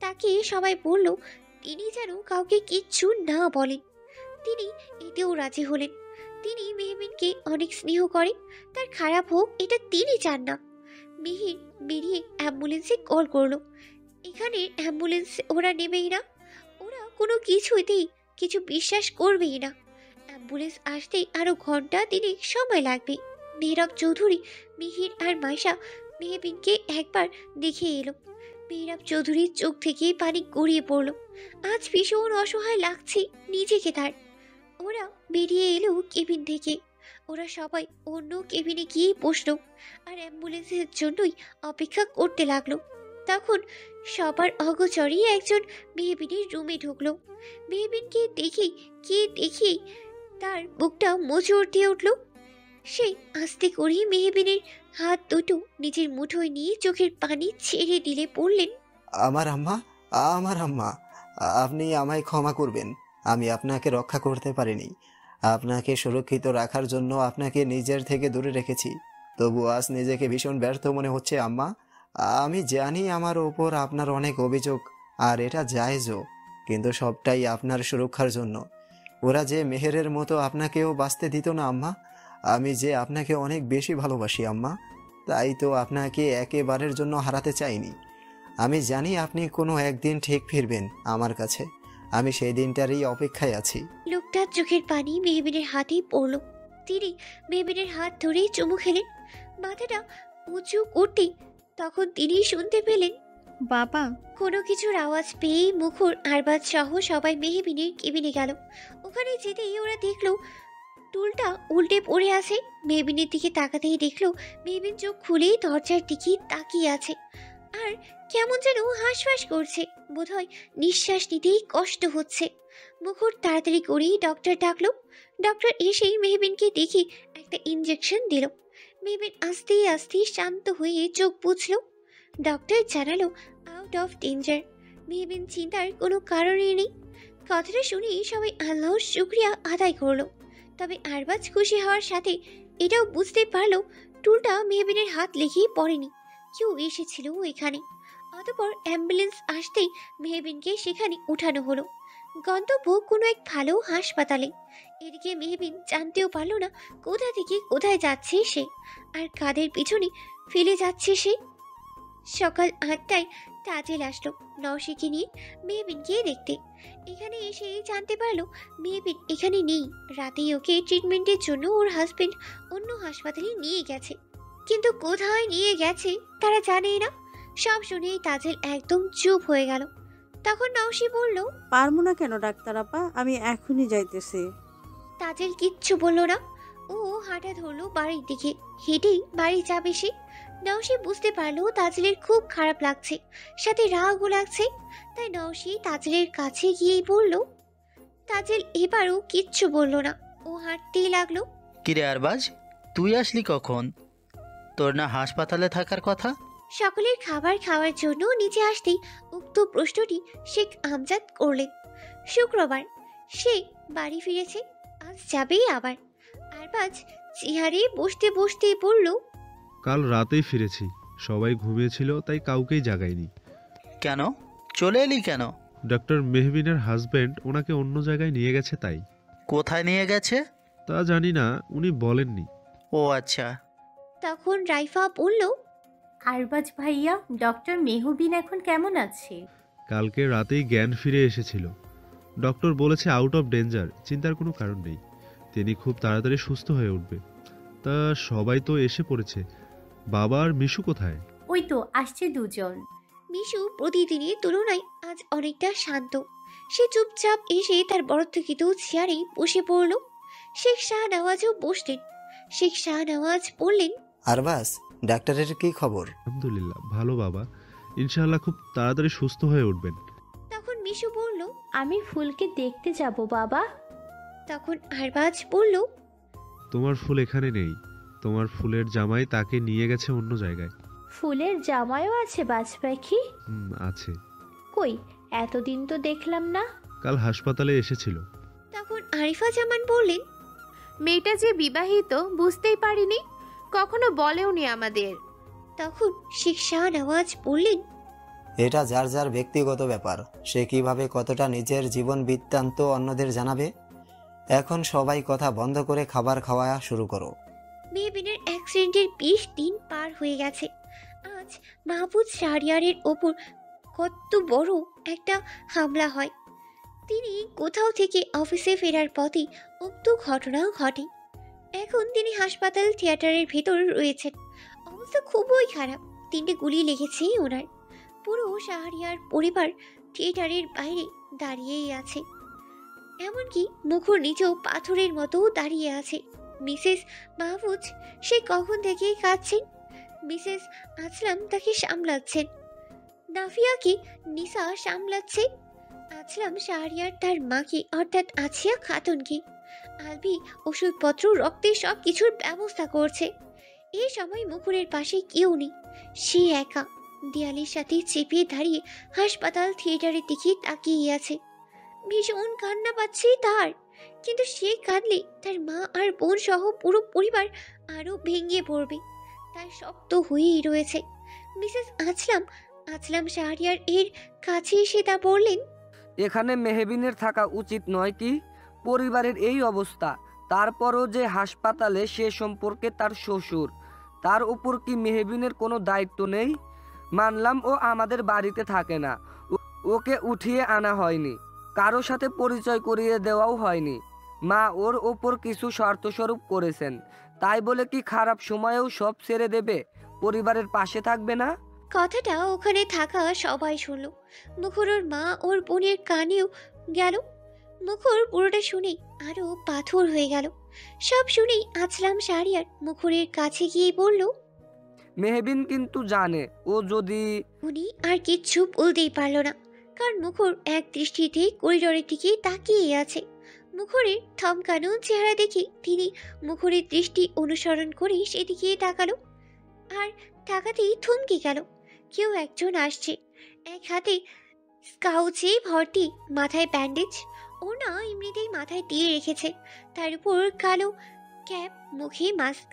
A: তাকে সবাই বলল তিনি যেন কাউকে কিচ্ছু না বলেন। তিনি এতেও রাজি হলেন। তিনি মেহবিনকে অনেক স্নেহ করে, তার খারাপ হোক এটা তিনি চান না। মিহির বেরিয়ে অ্যাম্বুলেন্সে কল করলো। এখানে অ্যাম্বুলেন্স ওরা নেবেই না, ওরা কোনো কিছুতেই কিছু বিশ্বাস করবেই না। অ্যাম্বুলেন্স আসতেই আরো ঘন্টা তিনেক সময় লাগবে। মেহরাব চৌধুরী, মিহির আর মাইশা মেহবিনকে একবার দেখে এলো। মেহরাব চৌধুরীর চোখ থেকে পানি গড়িয়ে পড়ল। আজ ভীষণ অসহায় লাগছে নিজেকে তার। ওরা বেরিয়ে এলো কেবিন থেকে। ওরা সবাই অন্য কেবিনে গিয়ে বসলো আর অ্যাম্বুলেন্সের জন্যই অপেক্ষা করতে লাগলো। তখন সবার অগোচরেই একজন মেহবিনের রুমে ঢুকলো। মেহবিনকে দেখেই তার বুকটা মোচড় দিয়ে উঠল। সে আস্তে করে মেহবিনের হাত দুটো নিজের মুঠোয় নিয়ে চোখের পানি ছেড়ে দিলে বললেন,
I: আমার আম্মা, আমার আম্মা, আপনি আমায় ক্ষমা করবেন। আমি আপনাকে রক্ষা করতে পারিনি। আপনাকে সুরক্ষিত রাখার জন্য আপনাকে নিজের থেকে দূরে রেখেছি। তবু আজ নিজেকে ভীষণ ব্যর্থ মনে হচ্ছে আম্মা। আমি জানি আমার ওপর আপনার অনেক অভিযোগ, আর এটা জায়েজও, কিন্তু সবটাই আপনার সুরক্ষার জন্য। ওরা যে মেহেরের মতো আপনাকেও বাঁচতে দিত না আম্মা। আমি যে আপনাকে অনেক বেশি ভালোবাসি আম্মা, তাই তো আপনাকে একেবারের জন্য হারাতে চাইনি। আমি জানি আপনি কোনো একদিন ঠিক ফিরবেন আমার কাছে। আমি সেই দিনটারই অপেক্ষায় আছি।
A: লোকটার চোখের পানি মেহবিনের হাতেই পড়ল। তিনি মেহবিনের হাত ধরে চুমু খেলেন। মাথাটা উঁচু করতেই তখন তিনি শুনতে পেলেন,
C: বাবা।
A: কোনো কিছুর আওয়াজ পেয়েই মুখর আরবাজ সহ সবাই মেহবিনের কেবিনে গেল। ওখানে যেতেই ওরা দেখলো টুলটা উল্টে পড়ে আছে। মেহবিনের দিকে তাকাতেই দেখলো মেহবিন চোখ খুলেই দরজার দিকে তাকিয়ে আছে আর কেমন যেন হাঁসফাঁস করছে। বোধহয় নিঃশ্বাস নিতেই কষ্ট হচ্ছে। মুখর তাড়াতাড়ি করেই ডক্টর ডাকলো। ডক্টর এসেই মেহবিনকে দেখে একটা ইঞ্জেকশন দিল। মেহবিন আস্তে আস্তে শান্ত হয়ে চোখ বুঝলো। ডক্টর জানালো আউট অফ ডেঞ্জার। মেহবিন চিন্তার কোনো কারণই নেই। কথাটা শুনেই সবাই আল্লাহর শুকরিয়া আদায় করলো। তবে আরবাজ খুশি হওয়ার সাথে এটাও বুঝতে পারলো টুলটা মেহবিনের হাত লেগেই পড়েনি, কেউ এসেছিল এখানে। অতঃপর অ্যাম্বুলেন্স আসতেই মেহবিনকে সেখানে উঠানো হলো। গন্তব্য কোনো এক ভালো হাসপাতালে। এদিকে মেহবিন জানতেও পারল না কোথা থেকে কোথায় যাচ্ছে সে, আর কাদের পিছনে ফেলে যাচ্ছে সে। সকাল 8টায় তাজেল আসলো নওশিকে নিয়ে মেহবিনকে দেখতে। এখানে এসে জানতে পারলো মেহবিন এখানে নেই। রাতেই ওকে ট্রিটমেন্টের জন্য ওর হাজবেন্ড অন্য হাসপাতালে নিয়ে গেছে, কিন্তু কোথায় নিয়ে গেছে তারা জানেই না। সব শুনেই তাজেল একদম চুপ হয়ে গেল। তখন নওশি বলল,
M: পারবো না কেন ডাক্তার আপা, আমি এখনই যাইতেছি।
A: তাজেল কিচ্ছু বলল না। ও হাঁটা ধরলো বাড়ির দিকে। হেঁটেই বাড়ি যাবে সে। নওশি বুঝতে পারলো তাজেলের খুব খারাপ লাগছে, সাথে রাগও লাগছে। তাই নওশি তাজেলের কাছে গিয়েই বলল। তাজেল এবারও কিচ্ছু বলল না, ও হাঁটতেই লাগলো।
N: কিরে আরবাজ, তুই আসলি কখন? তোর না হাসপাতালে থাকার কথা?
A: সকলের খাবার খাওয়ার জন্য নিচে আসতেই উক্ত প্রশ্নটি শেখ আমজাদ করলেন। শুক্রবার সে বাড়ি ফিরেছে, আজ যাবেই আবার। আরবাজ চেয়ারে বসতে বসতে বলল,
J: কাল রাতেই ফিরেছি, সবাই ঘুমিয়েছিল তাই কাউকেই জাগাইনি।
N: কেন চলে এলি কেন?
J: ডক্টর মেহবিনের হাজবেন্ড ওনাকে অন্য জায়গায় নিয়ে গেছে তাই।
N: কোথায় নিয়ে গেছে
J: তা জানি না, উনি বলেননি।
N: ও আচ্ছা।
A: তখন রাইফা বলল,
G: আরবাজ ভাইয়া, ডক্টর মেহবিন এখন কেমন আছে?
J: কালকে রাতেই জ্ঞান ফিরে এসেছিল। ডক্টর বলেছে আউট অফ ডেঞ্জার, চিন্তার কোনো কারণ নেই। তিনি খুব তাড়াতাড়ি সুস্থ হয়ে উঠবে। তা সবাই তো এসে পড়েছে, বাবা আর মিশু কোথায়?
G: ওই তো আসছে দুজন।
A: মিশু প্রতিদিনের তুলনায় আজ অনেকটা শান্ত। সে চুপচাপ এসে তার বরত্বকৃত চেয়ারে বসে পড়ল। শেখ শাহনওয়াজও বসলেন। শেখ শাহনওয়াজ বললেন,
I: আরবাজ, ডাক্তারের কি খবর?
J: আলহামদুলিল্লাহ ভালো বাবা, ইনশাআল্লাহ খুব তাড়াতাড়ি সুস্থ হয়ে উঠবেন।
A: তখন মিশু বলল,
E: আমি ফুলকে দেখতে যাব বাবা।
A: তখন আরবাজ বলল,
J: তোমার ফুল এখানে নেই, তোমার ফুলের জামাই তাকে নিয়ে গেছে অন্য জায়গায়।
E: ফুলের জামাইও আছে বাজ পাখি?
J: আছে।
E: কই, এতদিন তো দেখলাম না।
J: কাল হাসপাতালে এসেছিল।
A: তখন আরিফা জামান বললেন,
K: মেয়েটা যে বিবাহিত বুঝতেই পারিনি, কখনো বলেওনি আমাদের।
A: তখন শেখ শাহনওয়াজ বললেন,
I: এটা যার যার ব্যক্তিগত ব্যাপার, সে কিভাবে কতটা নিজের জীবন বৃত্তান্ত অন্যদের জানাবে। এখন সবাই কথা বন্ধ করে খাবার খাওয়া শুরু করো।
A: মেহবিনের অ্যাক্সিডেন্টের 20 দিন পার হয়ে গেছে। আজ মাহফুজ শাহরিয়ারের ওপর কত বড় একটা হামলা হয়। তিনি কোথাও থেকে অফিসে ফেরার পথে উক্ত ঘটনা ঘটে। এখন তিনি হাসপাতাল থিয়েটারের ভেতর রয়েছেন। অবস্থা খুবই খারাপ, 3টে গুলি লেগেছে ওনার। পুরো শাহরিয়ার পরিবার থিয়েটারের বাইরে দাঁড়িয়েই আছে, এমনকি মুখর নিচেও পাথরের মতো দাঁড়িয়ে আছে। মিসেস মাহফুজ সে কখন থেকেই কাঁদছেন। মিসেস আসলাম তাকে সামলাচ্ছেন, নাফিয়াকে নিসা সামলাচ্ছে, আসলাম শাহরিয়ার তার মাকে অর্থাৎ আছিয়া খাতুনকে, আলবি ওষুধপত্র রক্তের সব কিছুর ব্যবস্থা করছে। এই সময় মুখরের পাশে কেউ নেই, সে একা দেয়ালের সাথে চেপে দাঁড়িয়ে হাসপাতাল থিয়েটারের দিকে তাকিয়ে আছে। ভীষণ কান্না পাচ্ছে তার, কিন্তু সে কাঁদলে তার মা আর বোন সহ পুরো পরিবার আরো ভেঙে পড়বে, তাই শক্ত হয়েই রয়েছে। মিসেস আসলাম শাহরিয়ার এর কাছে এসে তা বললেন,
O: এখানে মেহবিনের থাকা উচিত নয় কি? পরিবারের এই অবস্থা, তারপরও যে হাসপাতালে, সে সম্পর্কে তার শ্বশুর, তার উপর কি মেহবিনের কোনো দায়িত্ব নেই? মানলাম ও আমাদের বাড়িতে থাকে না, ওকে উঠিয়ে আনা হয়নি, কারো সাথে পরিচয় করিয়ে দেওয়াও হয়নি। মা ওর ওপর কিছু শর্তস্বরূপ করেছেন, তাই বলে কি খারাপ সময়েও সব ছেড়ে দেবে, পরিবারের পাশে থাকবে না?
A: কথাটা ওখানে থাকা সবাই শুনল। মুখর মা ওর বোনের কানেও গেল। মুখর পুরোটা শুনে আরো পাথর হয়ে গেল। সব শুনেই আসলাম শাহরিয়ার মুখরের কাছে গিয়ে বলল,
O: মেহবিন কিন্তু জানে ও যদি।
A: উনি আর কিচ্ছু বলতেই পারল না, কারণ মুখর এক দৃষ্টিতে করিডোরের দিকে তাকিয়ে আছে। মুখরের থমকানো চেহারা দেখে তিনি মুখরের দৃষ্টি অনুসরণ করে সেদিকে তাকালো, আর তাকাতেই থমকে গেল। কেউ একজন আসছে, এক হাতে স্কাউচে ভর্তি, মাথায় ব্যান্ডেজ, ও না এমনিতেই মাথায় দিয়ে রেখেছে, তার উপর কালো ক্যাপ, মুখে মাস্ক,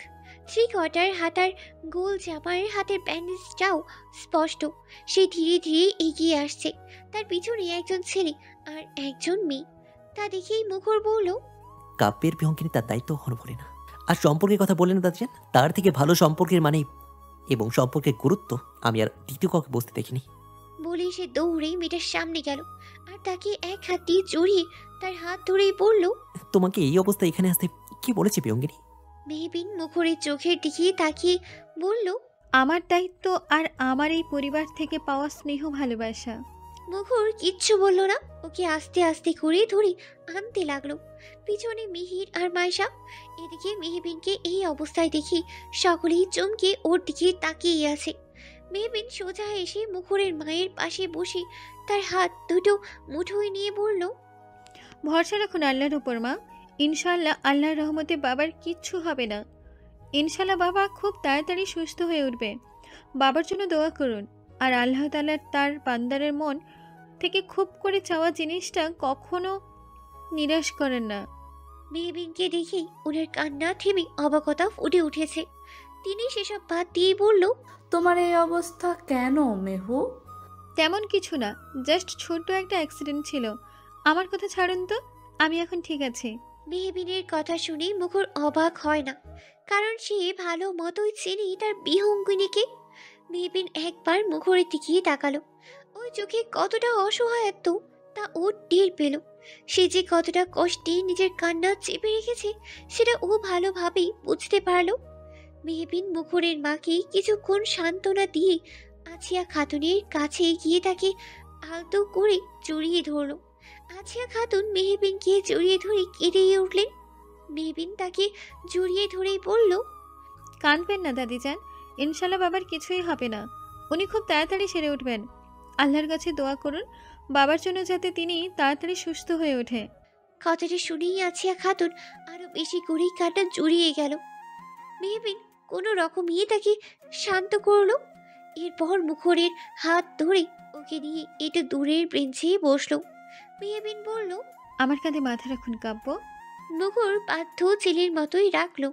A: 3/4 হাতার গোল জামার হাতের ব্যান্ডেজটাও স্পষ্ট। সে ধীরে ধীরে এগিয়ে আসছে, তার পিছনে একজন ছেলে আর একজন মেয়ে। তা দেখেই মুখর বলল,
H: কাব্যের বিহঙ্গিনী তার দায়িত্ব কখনো বলে না। আর সম্পর্কের কথা বললেন দাদিজান, তার থেকে ভালো সম্পর্কের মানে এবং সম্পর্কের গুরুত্ব আমি আর দ্বিতীয় কাউকে বুঝতে দেখিনি।
A: বলে সে দৌড়ে মেয়েটার সামনে গেল আর তাকে এক হাত দিয়ে জড়িয়ে তার হাত ধরেই বলল,
H: তোমাকে এই অবস্থায় এখানে আসতে কি বলেছে বিহঙ্গিনী?
A: মেহবিন মুখরের চোখের দিকে তাকিয়ে বলল,
C: আমার দায়িত্ব আর আমার এই পরিবার থেকে পাওয়া স্নেহ ভালোবাসা।
A: মুখর কিচ্ছু বলল না, ওকে আস্তে আস্তে করে ধরে আনতে লাগলো। পিছনে মিহির আর মাইশা। এদিকে মেহবিনকে এই অবস্থায় দেখি সকলেই চমকে ওর দিকে তাকিয়ে আছে। মেহবিন সোজা এসে মুখরের মায়ের পাশে বসে তার হাত দুটো মুঠোয় নিয়ে বলল,
C: ভরসা রাখুন আল্লাহর উপর মা, ইনশাল্লাহ আল্লাহর রহমতে বাবার কিচ্ছু হবে না। ইনশাল্লাহ বাবা খুব তাড়াতাড়ি সুস্থ হয়ে উঠবে। বাবার জন্য দোয়া করুন। আর আল্লাহ তাআলা তার বান্দারের মন থেকে খুব করে চাওয়া জিনিসটা কখনো নিরাশ করেন না।
A: মেহবিনকে দেখে ওনার কান্না থেমে অবাকতা ফুটে উঠেছে। তিনি সেসব বাদ দিয়ে বলল,
P: তোমার এই অবস্থা কেন মেহু?
C: তেমন কিছু না, জাস্ট ছোট্ট একটা অ্যাক্সিডেন্ট ছিল। আমার কথা ছাড়ুন তো, আমি এখন ঠিক আছি।
A: মেহবিনের কথা শুনে মুখর অবাক হয় না, কারণ সে ভালো মতোই চেনে তার বিহঙ্গিনীকে। মেহবিন একবার মুখরের দিকে তাকালো। ওই চোখে কতটা অসহায়ত্ব তা ও টের পেল। সে যে কতটা কষ্টে নিজের কান্না চেপে রেখেছে সেটা ও ভালোভাবেই বুঝতে পারল। মেহবিন মুখরের মাকে কিছুক্ষণ সান্ত্বনা দিয়ে আছিয়া খাতুনের কাছে গিয়ে তাকে আলতো করে জড়িয়ে ধরল। আছিয়া খাতুন মেহবিনকে জড়িয়ে ধরে কেঁদে উঠলেন। মেহবিন তাকে জড়িয়ে ধরেই বলল,
C: কাঁদবেন না দাদিজান, ইনশাল্লাহ বাবার কিছুই হবে না। উনি খুব তাড়াতাড়ি সেরে উঠবেন। আল্লাহর কাছে দোয়া করুন বাবার জন্য, যাতে তিনি তাড়াতাড়ি সুস্থ হয়ে ওঠে।
A: কথাটা শুনেই আছিয়া খাতুন আরো বেশি করেই কাটা জড়িয়ে গেল। মেহবিন কোনো রকমই তাকে শান্ত করলো। এরপর মুখরের হাত ধরে ওকে নিয়ে একটু দূরের বেঞ্চে বসলো। মেহবিন বলল,
C: আমার কাঁধে মাথা রাখুন কাব্য।
A: মুখর বাধ্য ছেলের মতোই রাখলো।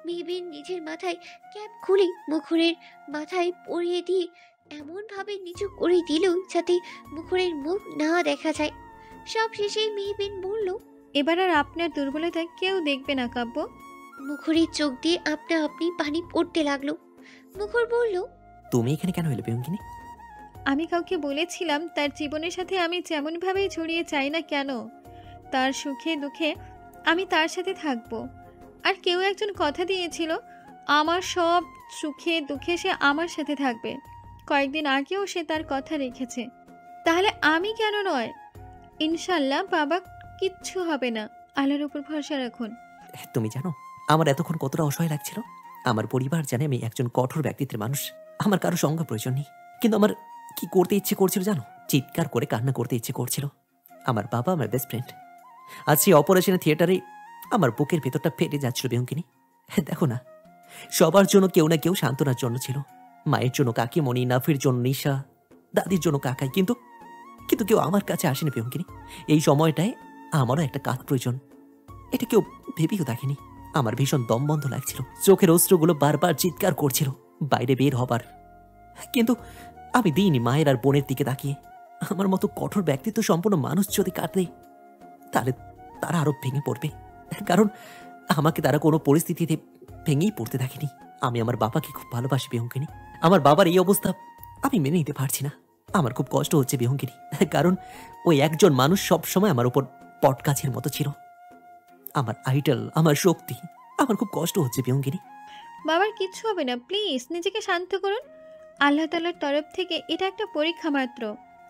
A: মেহবিন নিজের মাথায় ক্যাপ খুলে মুখরের মাথায় পরিয়ে দিয়ে এমনভাবে নিচু করে দিল যাতে মুখরের মুখ না দেখা যায়। সব শেষে মেহবিন বলল,
C: এবার আর আপনার দুর্বলতা কেউ দেখবে না কাব্য।
A: মুখরের চোখ দিয়ে আপনা আপনি পানি পড়তে লাগলো। মুখর বলল,
H: তুমি এখানে কেন এলে পিয়ঙ্কিনী?
C: আমি কাউকে বলেছিলাম তার জীবনের সাথে আমি যেমনভাবেই জড়িয়ে চাই না কেন, তার সুখে দুঃখে আমি তার সাথে থাকব। আর কেউ একজন কথা দিয়েছিল আমার সব সুখে দুঃখে সে আমার সাথে থাকবে। কয়েকদিন আগেও সে তার কথা রেখেছে, তাহলে আমি কেন নয়? ইনশাল্লাহ বাবা কিচ্ছু হবে না, আল্লাহর উপর ভরসা রাখুন।
H: তুমি জানো আমার এতক্ষণ কতটা অসহায় লাগছিল। আমার পরিবার জানে আমি একজন কঠোর ব্যক্তিত্বের মানুষ, আমার কারো সঙ্গ প্রয়োজন নেই। কিন্তু আমার কি করতে ইচ্ছে করছিল জানো? চিৎকার করে কান্না করতে ইচ্ছে করছিল। আমার বাবা আমার বেস্ট ফ্রেন্ড, আজ সেই অপারেশনের থিয়েটারে আমার বুকের ভেতরটা ফেটে যাচ্ছিল পিয়ঙ্কিনী। দেখো না, সবার জন্য কেউ না কেউ সান্ত্বনার জন্য ছিল। মায়ের জন্য কাকিমণি, নাফির জন্য নিশা, দাদির জন্য কাকাই, কিন্তু কিন্তু কেউ আমার কাছে আসেনি পিয়ঙ্কিনী। এই সময়টায় আমারও একটা কাজ প্রয়োজন, এটা কেউ ভেবেও দেখেনি। আমার ভীষণ দম বন্ধ লাগছিল, চোখের অস্ত্রগুলো বারবার চিৎকার করছিল বাইরে বের হবার, কিন্তু আমি দিইনি মায়ের আর বোনের দিকে তাকিয়ে। আমার মতো কঠোর ব্যক্তিত্ব সম্পূর্ণ মানুষ যদি কাটে তাহলে তারা আরো ভেঙে পড়বে, কারণ আমাকে তারা কোনো পরিস্থিতিতে ভেঙেই পড়তে দেখেনি। আমি আমার বাবাকে খুব ভালোবাসি বিহঙ্গিনী। আমার বাবার এই অবস্থা আমি মেনে নিতে পারছি না। আমার খুব কষ্ট হচ্ছে বিহঙ্গিনী, কারণ ওই একজন মানুষ সবসময় আমার উপর পটগাছের মতো ছিল, আমার আইডল, আমার শক্তি। আমার খুব কষ্ট হচ্ছে বিহঙ্গিনী।
C: বাবার কিচ্ছু হবে না, প্লিজ নিজেকে শান্ত করুন। আল্লাহ তাআলার তরফ থেকে এটা একটা পরীক্ষা মাত্র।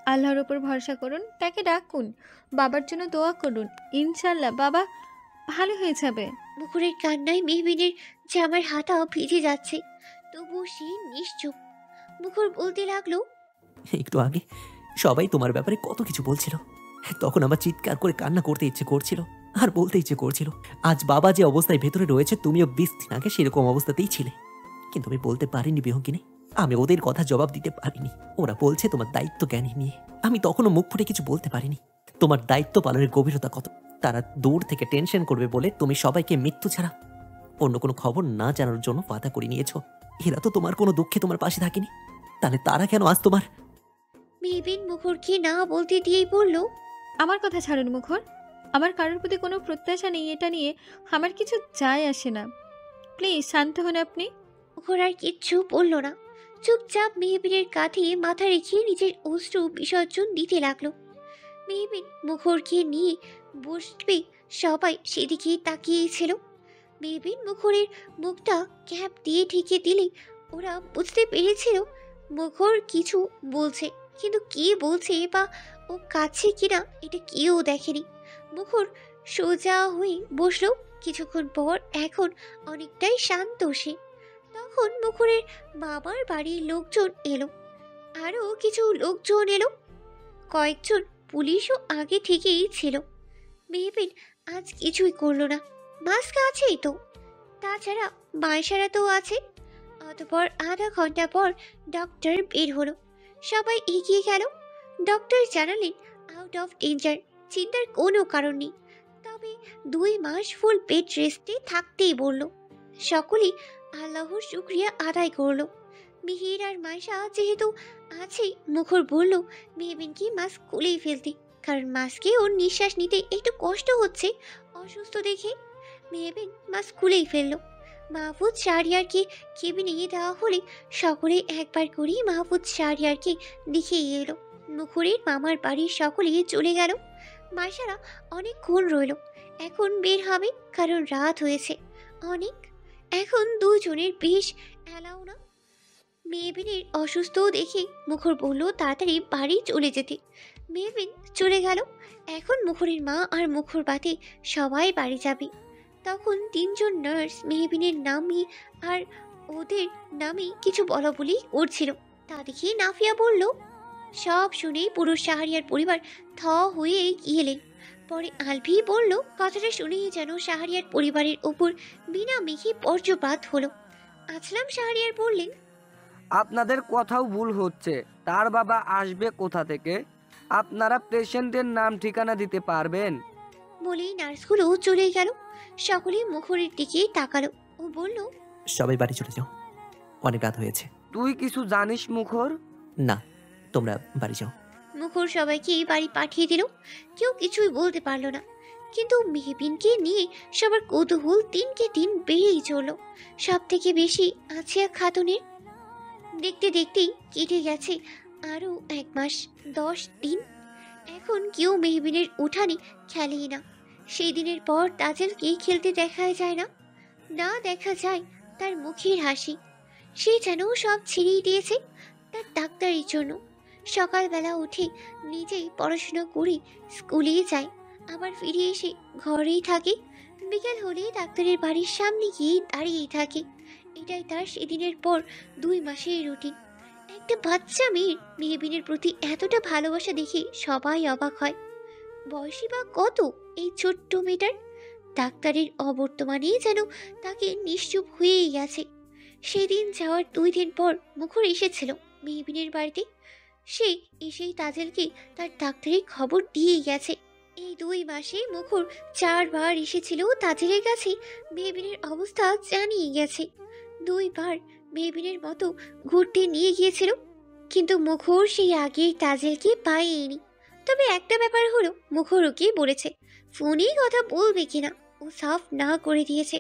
C: আল্লাহর উপর ভরসা করুন, তাকে ডাকুন, বাবার জন্য দোয়া করুন। ইনশাল্লাহ বাবা ভালো হয়ে যাবে।
A: মুখরের কান্নায় মেহবিনের জামার হাতা ভিজে যাচ্ছে, তবুও সে নিশ্চুপ। মুখর বলতে লাগলো,
H: একটু আগে সবাই তোমার ব্যাপারে কত কিছু বলছিল, তখন আমার চিৎকার করে কান্না করতে ইচ্ছে করছিল আর বলতে ইচ্ছে করছিল। আজ বাবা যে অবস্থায় ভেতরে রয়েছে তুমিও 20 দিন আগে সেরকম অবস্থাতেই ছিলে, কিন্তু আমি বলতে পারিনি বিহঙ্গিনী। আমি ওদের কথা জবাব দিতে পারিনি। ওরা বলছে তোমার দায়িত্ব জ্ঞানী নিয়ে, আমি তখনও মুখ ফুটে কিছু বলতে পারিনি। তোমার দায়িত্ব পালনের গভীরতা কত তারা দূর থেকে টেনশন করবে বলে তুমি সবাইকে মৃত্যু ছাড়া অন্য কোনো খবর না জানার জন্য বাধা করে নিয়েছ। এরা তো তোমার কোনো দুঃখে তোমার পাশে থাকেনি, তাহলে তারা কেন আজ তোমার?
A: মেহবিন মুখরকে না বলতে দিয়েই বলল,
C: আমার কথা ছাড়ুন মুখর, আমার কারোর প্রতি কোনো প্রত্যাশা নেই, এটা নিয়ে আমার কিছু যায় আসে না। প্লিজ শান্ত হন আপনি।
A: মুখর আর কিচ্ছু বলল না, চুপচাপ মেহবিনের কাঁধে মাথা রেখে নিজের অশ্রু বিসর্জন দিতে লাগলো। মেহবিন মুখরকে নিয়ে বসবে, সবাই সেদিকে তাকিয়েছিল। মেহবিন মুখরের মুখটা ক্যাপ দিয়ে ঢেকে দিলে ওরা বুঝতে পেরেছিল মুখর কিছু বলছে, কিন্তু কি বলছে বা ও কাছে কিনা এটা কেউ দেখেনি। মুখর সোজা হয়ে বসলো। কিছুক্ষণ পর এখন অনেকটাই শান্ত সে। তখন মুখরের বাবার বাড়ির লোকজন এলো, আরও কিছু লোকজন এলো, কয়েকজন পুলিশও আগে থেকেই ছিল। মেহবিন আজ কিছুই করলো না, মাস্ক আছেই তো, তাছাড়া মায়েশারা তো আছে। অতপর আধা ঘন্টা পর ডক্টর বের হলো, সবাই এগিয়ে গেল। ডক্টর জানালেন আউট অফ ডেঞ্জার, চিন্তার কোনো কারণ নেই, তবে 2 মাস ফুল বেড রেস্টে থাকতেই বলল। সকলেই আল্লাহর শুকরিয়া আদায় করলো। মিহির আর মাইশা যেহেতু আছেই, মুখর বলল মেহবিনকে মাস্ক খুলেই ফেলতে, কারণ মাস্কে ওর নিঃশ্বাস নিতে একটু কষ্ট হচ্ছে অসুস্থ দেখে। মেহবিন মাস্ক খুলেই ফেলল। মাহফুজ শাহরিয়ারকে কেবিনে দেওয়া হলে সকলে একবার করেই মাহফুজ শাহরিয়ারকে দেখিয়ে এলো। মুখরের মামার বাড়ির সকলে চলে গেল। মাইশারা অনেকক্ষণ রইল, এখন বের হবে কারণ রাত হয়েছে অনেক। এখন দুজনের বেশ এলাও না। মেহবিনের অসুস্থ দেখে মুখর বলল তাড়াতাড়ি বাড়ি চলে যেতে। মেহবিন চলে গেল। এখন মুখরের মা আর মুখর বাদে সবাই বাড়ি যাবে। তখন 3 জন নার্স মেহবিনের নামে আর ওদের নামে কিছু বলা বলি করছিল। তা দেখে নাফিয়া বলল। সব শুনেই পুরো শাহরিয়ার পরিবার থ হয়ে গিয়েলেন। পরে আলভি বলল, কথাটা শুনেই যেন শাহরিয়ার পরিবারের ওপর বিনা মেঘে বজ্রপাত হলো। আছলাম শাহরিয়ার বললেন,
O: আপনাদের কথাও ভুল হচ্ছে, তার বাবা আসবে কোথা থেকে? আপনারা পেশেন্টের নাম ঠিকানা দিতে পারবেন?
A: বলেই নার্সগুলো চলে গেল। সকলে মুখরের দিকে তাকালো। ও বলল,
H: সবাই বাড়ি চলে যাও, অনেক রাত হয়েছে।
O: তুই কিছু জানিস মুখর?
H: না, তোমরা বাড়ি যাও।
A: মুখর সবাইকে বাড়ি পাঠিয়ে দিল। কেউ কিছুই বলতে পারলো না। কিন্তু মেহবিনকে নিয়ে সবার কৌতূহল দিনকে দিন বেড়েই চলল। সব থেকে বেশি আছিয়া খাতুনের। দেখতে দেখতেই কেটে গেছে আরও 1 মাস 10 দিন। এখন কেউ মেহবিনের উঠানে খেলেই না। সেই দিনের পর তাজেলকে খেলতে দেখা যায় না। না দেখা যায় তার মুখের হাসি। সে যেন সব ছেড়েই দিয়েছে তার ডাক্তারের জন্য। সকালবেলা উঠে নিজেই পড়াশোনা করে স্কুলে যায়, আবার ফিরে এসে ঘরেই থাকে। বিকেল হলে ডাক্তারের বাড়ির সামনে গিয়ে দাঁড়িয়েই থাকে। এটাই তার সেদিনের পর 2 মাসের রুটিন। একটা বাচ্চা মেয়ের মেহবিনের প্রতি এতটা ভালোবাসা দেখে সবাই অবাক হয়। বয়সী বা কত এই ছোট্ট মেয়েটার? ডাক্তারের অবর্তমানে যেন তাকে নিশ্চুপ হয়েই গেছে। সেদিন যাওয়ার 2 দিন পর মুখর এসেছিল মেহবিনের বাড়িতে। সে এসেই তাজেলকে তার ডাক্তারের খবর দিয়ে গেছে। এই 2 মাসে মুখর 4 বার এসেছিল তাজেলের কাছে, মেহবিনের অবস্থা জানিয়ে গেছে। 2 বার মেহবিনের মতো ঘুরতে নিয়ে গিয়েছিল, কিন্তু মুখর সেই আগের তাজেলকে পায়নি। তবে একটা ব্যাপার হলো, মুখর ওকে বলেছে ফোনে কথা বলবে কিনা। ও সাফ না করে দিয়েছে।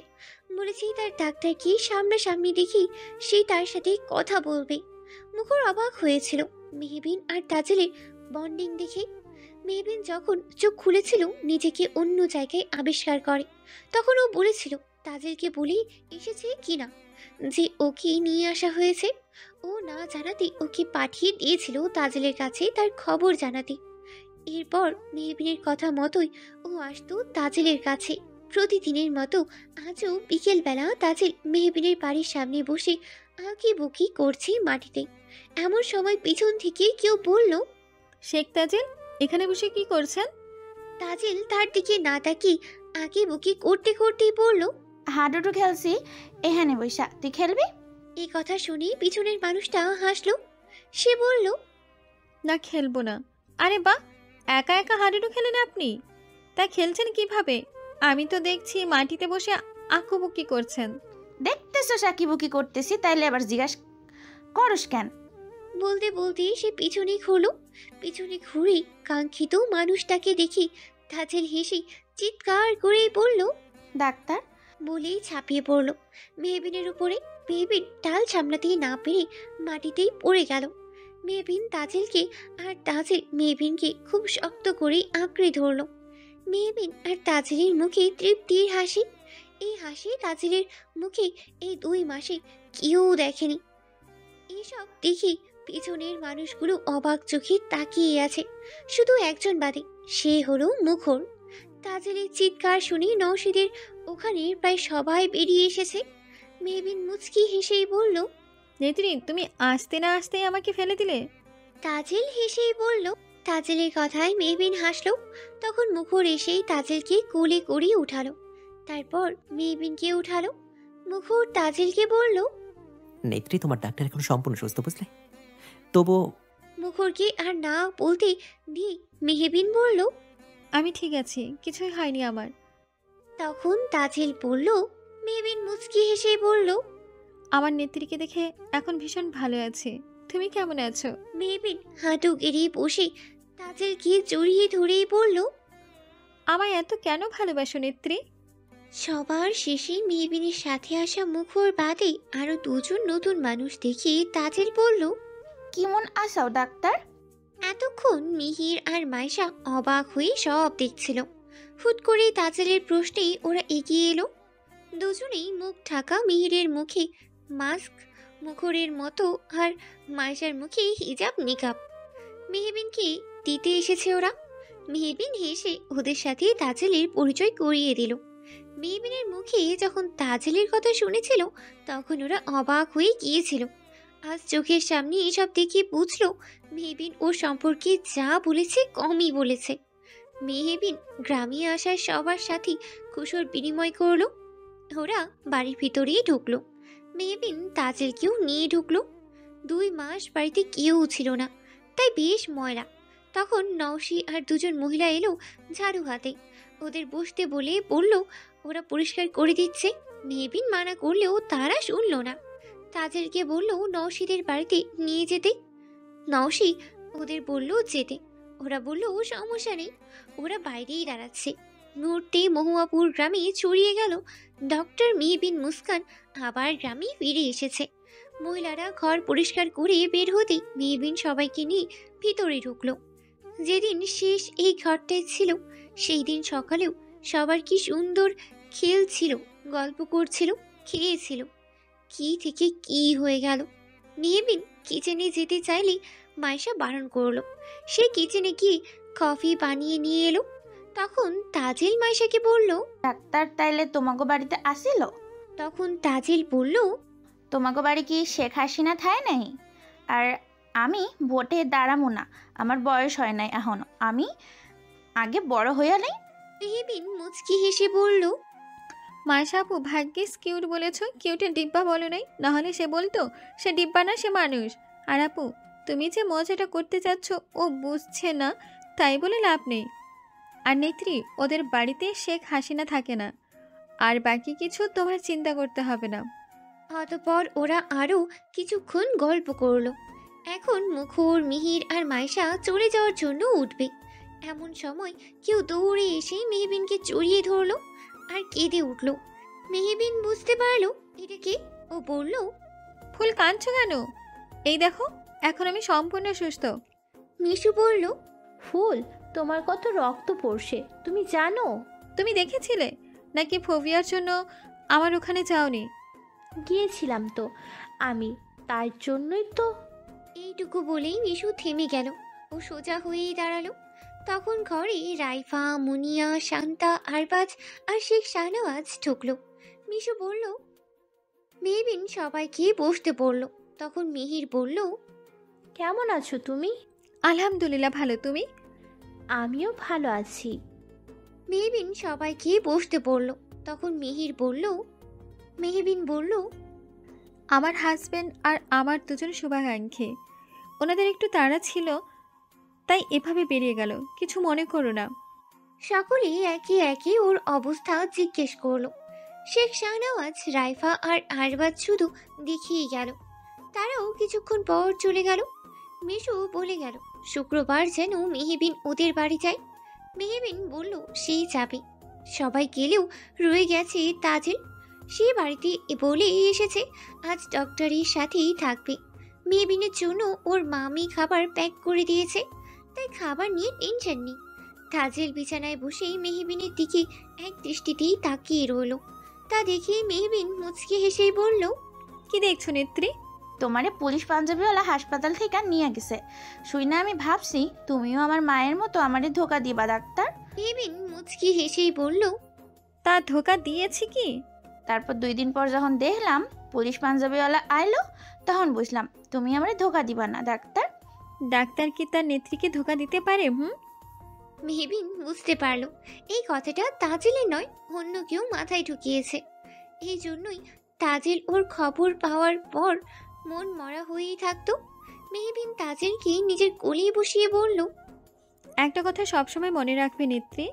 A: বলেছে তার ডাক্তারকে সামনাসামনি দেখি সে তার সাথে কথা বলবে। মুখর অবাক হয়েছিল মেহবিন আর তাজেলের বন্ডিং দেখে। মেহবিন যখন চোখ খুলেছিল নিজেকে অন্য জায়গায় আবিষ্কার করে, তখন ও বলেছিল তাজেলকে বলে এসেছে কিনা যে ওকে নিয়ে আসা হয়েছে। ও না জানাতে ওকে পাঠিয়ে দিয়েছিল তাজেলের কাছে তার খবর জানাতে। এরপর মেহবিনের কথা মতোই ও আসতো তাজেলের কাছে। প্রতিদিনের মতো আজও বিকেলবেলা তাজেল মেহবিনের বাড়ির সামনে বসে আঁকি বুকি করছে মাটিতে। এমন সময় পিছন থেকে কেউ বলল,
C: শেখ তাজেল, এখানে বসে কি করছেন?
A: তাজেল তার দিকে না তাকিয়ে আঁকি বুকি করতে করতেই বলল,
B: হাডুডু খেলছি, এখানে বৈশা, তুই খেলবি?
A: এই কথা শুনে পিছনের মানুষটা হাসলো। সে বলল,
C: না, খেলবো না। আরে বাহ, একা একা হাডুডু খেলেন আপনি? তা খেলছেন কিভাবে? আমি তো দেখছি মাটিতে বসে আঁকুবুকি করছেন।
B: দেখতেছো আঁকিবুকি করতেছি, তাইলে আবার জিজ্ঞাসা করস কেন?
A: বলতে বলতে সে পিছনে ঘুরলো। পিছনে ঘুরে কাঙ্ক্ষিত মানুষটাকে দেখি তাজেল হেসে চিৎকার করেই বলল,
B: ডাক্তার!
A: বলেই ঝাঁপিয়ে পড়ল মেহবিনের উপরে। মেহবিন টাল সামলাতেই না পেরে মাটিতেই পড়ে গেল। মেহবিন তাজেলকে আর তাজেল মেহবিনকে খুব শক্ত করে আঁকড়ে ধরল। মেহবিন আর তাজেলের মুখে তৃপ্তির হাসি। এই হাসি তাজেলের মুখে এই 2 মাসে কেউ দেখেনি। এসব দেখে পিছনের মানুষগুলো অবাক চোখে তাকিয়ে আছে, শুধু একজন বাদে, সে হলো মুখর। তাজেলের চিৎকার শুনে নওশীদের ওখানে প্রায় সবাই বেরিয়ে এসেছে। মেহবিন মুচকি হেসেই বলল,
C: নেত্রী, তুমি আসতে না আসতেই আমাকে ফেলে দিলে।
A: তাজেল হেসেই বলল। তাজেলের কথায় মেহবিন হাসলো। তখন মুখর এসেই তাজেলকে কোলে করে উঠালো, তারপর মেহবিনকে উঠালো। মুখর তাজেলকে বলল,
H: নেত্রী, তোমার ডাক্তার এখন সম্পূর্ণ সুস্থ, বুঝলে? তবুও
A: মুখরকে আর না বলতে দিয়ে মেহবিন বলল,
C: আমি ঠিক আছি, কিছুই হয়নি আমার।
A: তখন তাজেল বলল। মেহবিন মুচকি হেসে বলল,
C: আমার নেত্রীকে দেখে এখন ভীষণ ভালো আছে। তুমি কেমন আছো?
A: মেহবিন হাঁটু গেড়ে বসে তাজেলকে জড়িয়ে ধরেই বলল,
C: আমায় এত কেন ভালোবাসো নেত্রী?
A: সবার শেষে মেহবিনের সাথে আসা মুখর বাদে আরো 2 জন নতুন মানুষ দেখে তাজেল বলল,
B: কেমন আসাও ডাক্তার?
A: এতক্ষণ মিহির আর মাইশা অবাক হয়ে সব দেখছিল। হুট করে তাজেলের প্রশ্নে ওরা এগিয়ে এলো। দুজনেই মুখ ঢাকা। মিহিরের মুখে মাস্ক মুখরের মতো, আর মাইশার মুখে হিজাব নিকাব। মেহবিনকে দিতে এসেছে ওরা। মেহবিন হেসে ওদের সাথে তাজেলের পরিচয় করিয়ে দিল। মেহবিনের মুখে যখন তাজেলের কথা শুনেছিল তখন ওরা অবাক হয়ে গিয়েছিল। আজ চোখের সামনে এসব দেখে বুঝলো মেহবিন ওর সম্পর্কে যা বলেছে কমই বলেছে। মেহবিন গ্রামে আসার সবার সাথে কুশল বিনিময় করলো। ওরা বাড়ির ভিতরেই ঢুকলো। মেহবিন তাজেলকেও নিয়ে ঢুকলো। 2 মাস বাড়িতে কেউ ছিল না, তাই বেশ ময়লা। তখন নওশী আর দুজন মহিলা এলো ঝাড়ু হাতে। ওদের বসতে বলে বলল ওরা পরিষ্কার করে দিচ্ছে। মেহবিন মানা করলেও তারা শুনল না। তাদেরকে বলল নওশীদের বাড়িতে নিয়ে যেতে। নওশী ওদের বলল যেতে। ওরা বলল সমস্যা নেই, ওরা বাইরেই দাঁড়াচ্ছে। মুহূর্তে মহুয়াপুর গ্রামে ছড়িয়ে গেল ডক্টর মেহবিন মুস্কান আবার গ্রামে ফিরে এসেছে। মহিলারা ঘর পরিষ্কার করে বের হতে মেহবিন সবাইকে নিয়ে ভিতরে ঢুকলো। যেদিন শেষ এই ঘরটায় ছিল সেই দিন সকালেও সবার কি সুন্দর খেলছিল, গল্প করছিল, খেয়েছিল। কি থেকে কি হয়ে গেল। মেহবিন কিচেনে যেতে চাইলে মাইশা বারণ করলো। সে কিচেনে গিয়ে কফি বানিয়ে নিয়ে এলো। তখন তাজিল মাইশাকে বলল,
B: ডাক্তার তাইলে তোমাগো বাড়িতে আসিল?
A: তখন তাজিল বলল,
B: তোমাগো বাড়ি কি শেখ হাসিনা থায় নাই? আর আমি ভোটে দাঁড়ামো না, আমার বয়স হয় নাই এখনো, আমি আগে বড় হইয়া নাই।
A: মেহবিন মুচকি হেসে বলল,
C: মাইশা আপু ভাগ্যিস কিউট বলেছ, কিউটের ডিব্বা বলো নাই, নাহলে সে বলতো সে ডিব্বা না, সে মানুষ। আর আপু তুমি যে মজাটা করতে চাচ্ছ ও বুঝছে না, তাই বলে লাভ নেই। আর নেত্রী, ওদের বাড়িতে শেখ হাসিনা থাকে না, আর বাকি কিছু তোমার চিন্তা করতে হবে না।
A: অতঃপর ওরা আরও কিছুক্ষণ গল্প করলো। এখন মুখর, মিহির আর মাইশা চলে যাওয়ার জন্য উঠবে। এমন সময় কেউ দৌড়ে এসে মেহবিনকে জড়িয়ে ধরলো আর কেঁদে উঠল। মেহবিন বুঝতে পারলো এটা কে। ও বলল,
C: ফুল কাঁদছো কেন? এই দেখো, এখন আমি সম্পূর্ণ সুস্থ।
A: মিশু বলল,
E: ফুল, তোমার কত রক্ত পড়ছে তুমি জানো?
C: তুমি দেখেছিলে নাকি ফোবিয়ার জন্য আমার ওখানে যাওনি?
E: গিয়েছিলাম তো আমি, তার জন্যই তো।
A: এইটুকু বলেই মিশু থেমে গেল। ও সোজা হয়েই দাঁড়ালো। তখন ঘরে রাইফা, মুনিয়া, শান্তা, আরবাজ আর শেখ শাহনওয়াজ ঢুকলো। মিশু বলল, মেহবিন সবাইকে বসতে বলল। তখন মিহির বলল,
E: কেমন আছো তুমি?
C: আলহামদুলিল্লাহ ভালো, তুমি?
E: আমিও ভালো আছি।
A: মেহবিন সবাইকে বসতে বলল। তখন মেহবিন বলল,
C: আমার হাজব্যান্ড আর আমার দুজন শুভাকাঙ্ক্ষী, ওনাদের একটু তাড়া ছিল তাই এভাবে বেরিয়ে গেল, কিছু মনে করো না।
A: সকলে একে একে ওর অবস্থা জিজ্ঞেস করলো। শেখ শাহনওয়াজ, রাইফা আর আরবাজ শুধু দেখিয়ে গেল। তারাও কিছুক্ষণ পর চলে গেল। মিশু বলে গেল শুক্রবার যেন মেহবিন ওদের বাড়ি যায়। মেহবিন বলল সেই যাবে। সবাই গেলেও রয়ে গেছে তাজিল। সে বাড়িতে বলে এসেছে আজ ডক্টরের সাথেই থাকবে। মেহবিনের জন্য ওর মামি খাবার প্যাক করে দিয়েছে, তাই খাবার নিয়ে টেনশন নেই। তাজিল বিছানায় বসেই মেহবিনের দিকে এক দৃষ্টিতেই তাকিয়ে রইল। তা দেখে মেহবিন মুচকি হেসেই বলল,
C: কি দেখছো নেত্রী?
B: তোমারে পুলিশ পাঞ্জাবিওয়ালা হাসপাতাল থেকে নিয়ে গেছে। শুই না আমি ভাবছি তুমিও আমার মায়ের মতো আমারে ধোকা দিবা ডাক্তার।
A: মেহবিন মুচকি হেসেই বলল,
C: তা ধোকা দিয়েছি কি?
B: তারপর 2 দিন পর যখন দেখলাম পুলিশ পাঞ্জাবিওয়ালা আইলো, তখন বুঝলাম তুমি আমারে ধোকা দিবা না ডাক্তার।
C: ডাক্তার কি তার নেত্রীকে ধোকা দিতে পারে?
A: মেহবিন বুঝতে পারল এই কথাটা তাজিলের নয়, অন্য কেউ মাথায় ঢুকিয়েছে। এই জন্যই তাজিল ওর খবর পাওয়ার পর মন মরা হয়েই থাকতো। মেহবিন তাজিলকে নিজের কোলে বসিয়ে বলল,
C: একটা কথা সবসময় মনে রাখবে নেত্রী,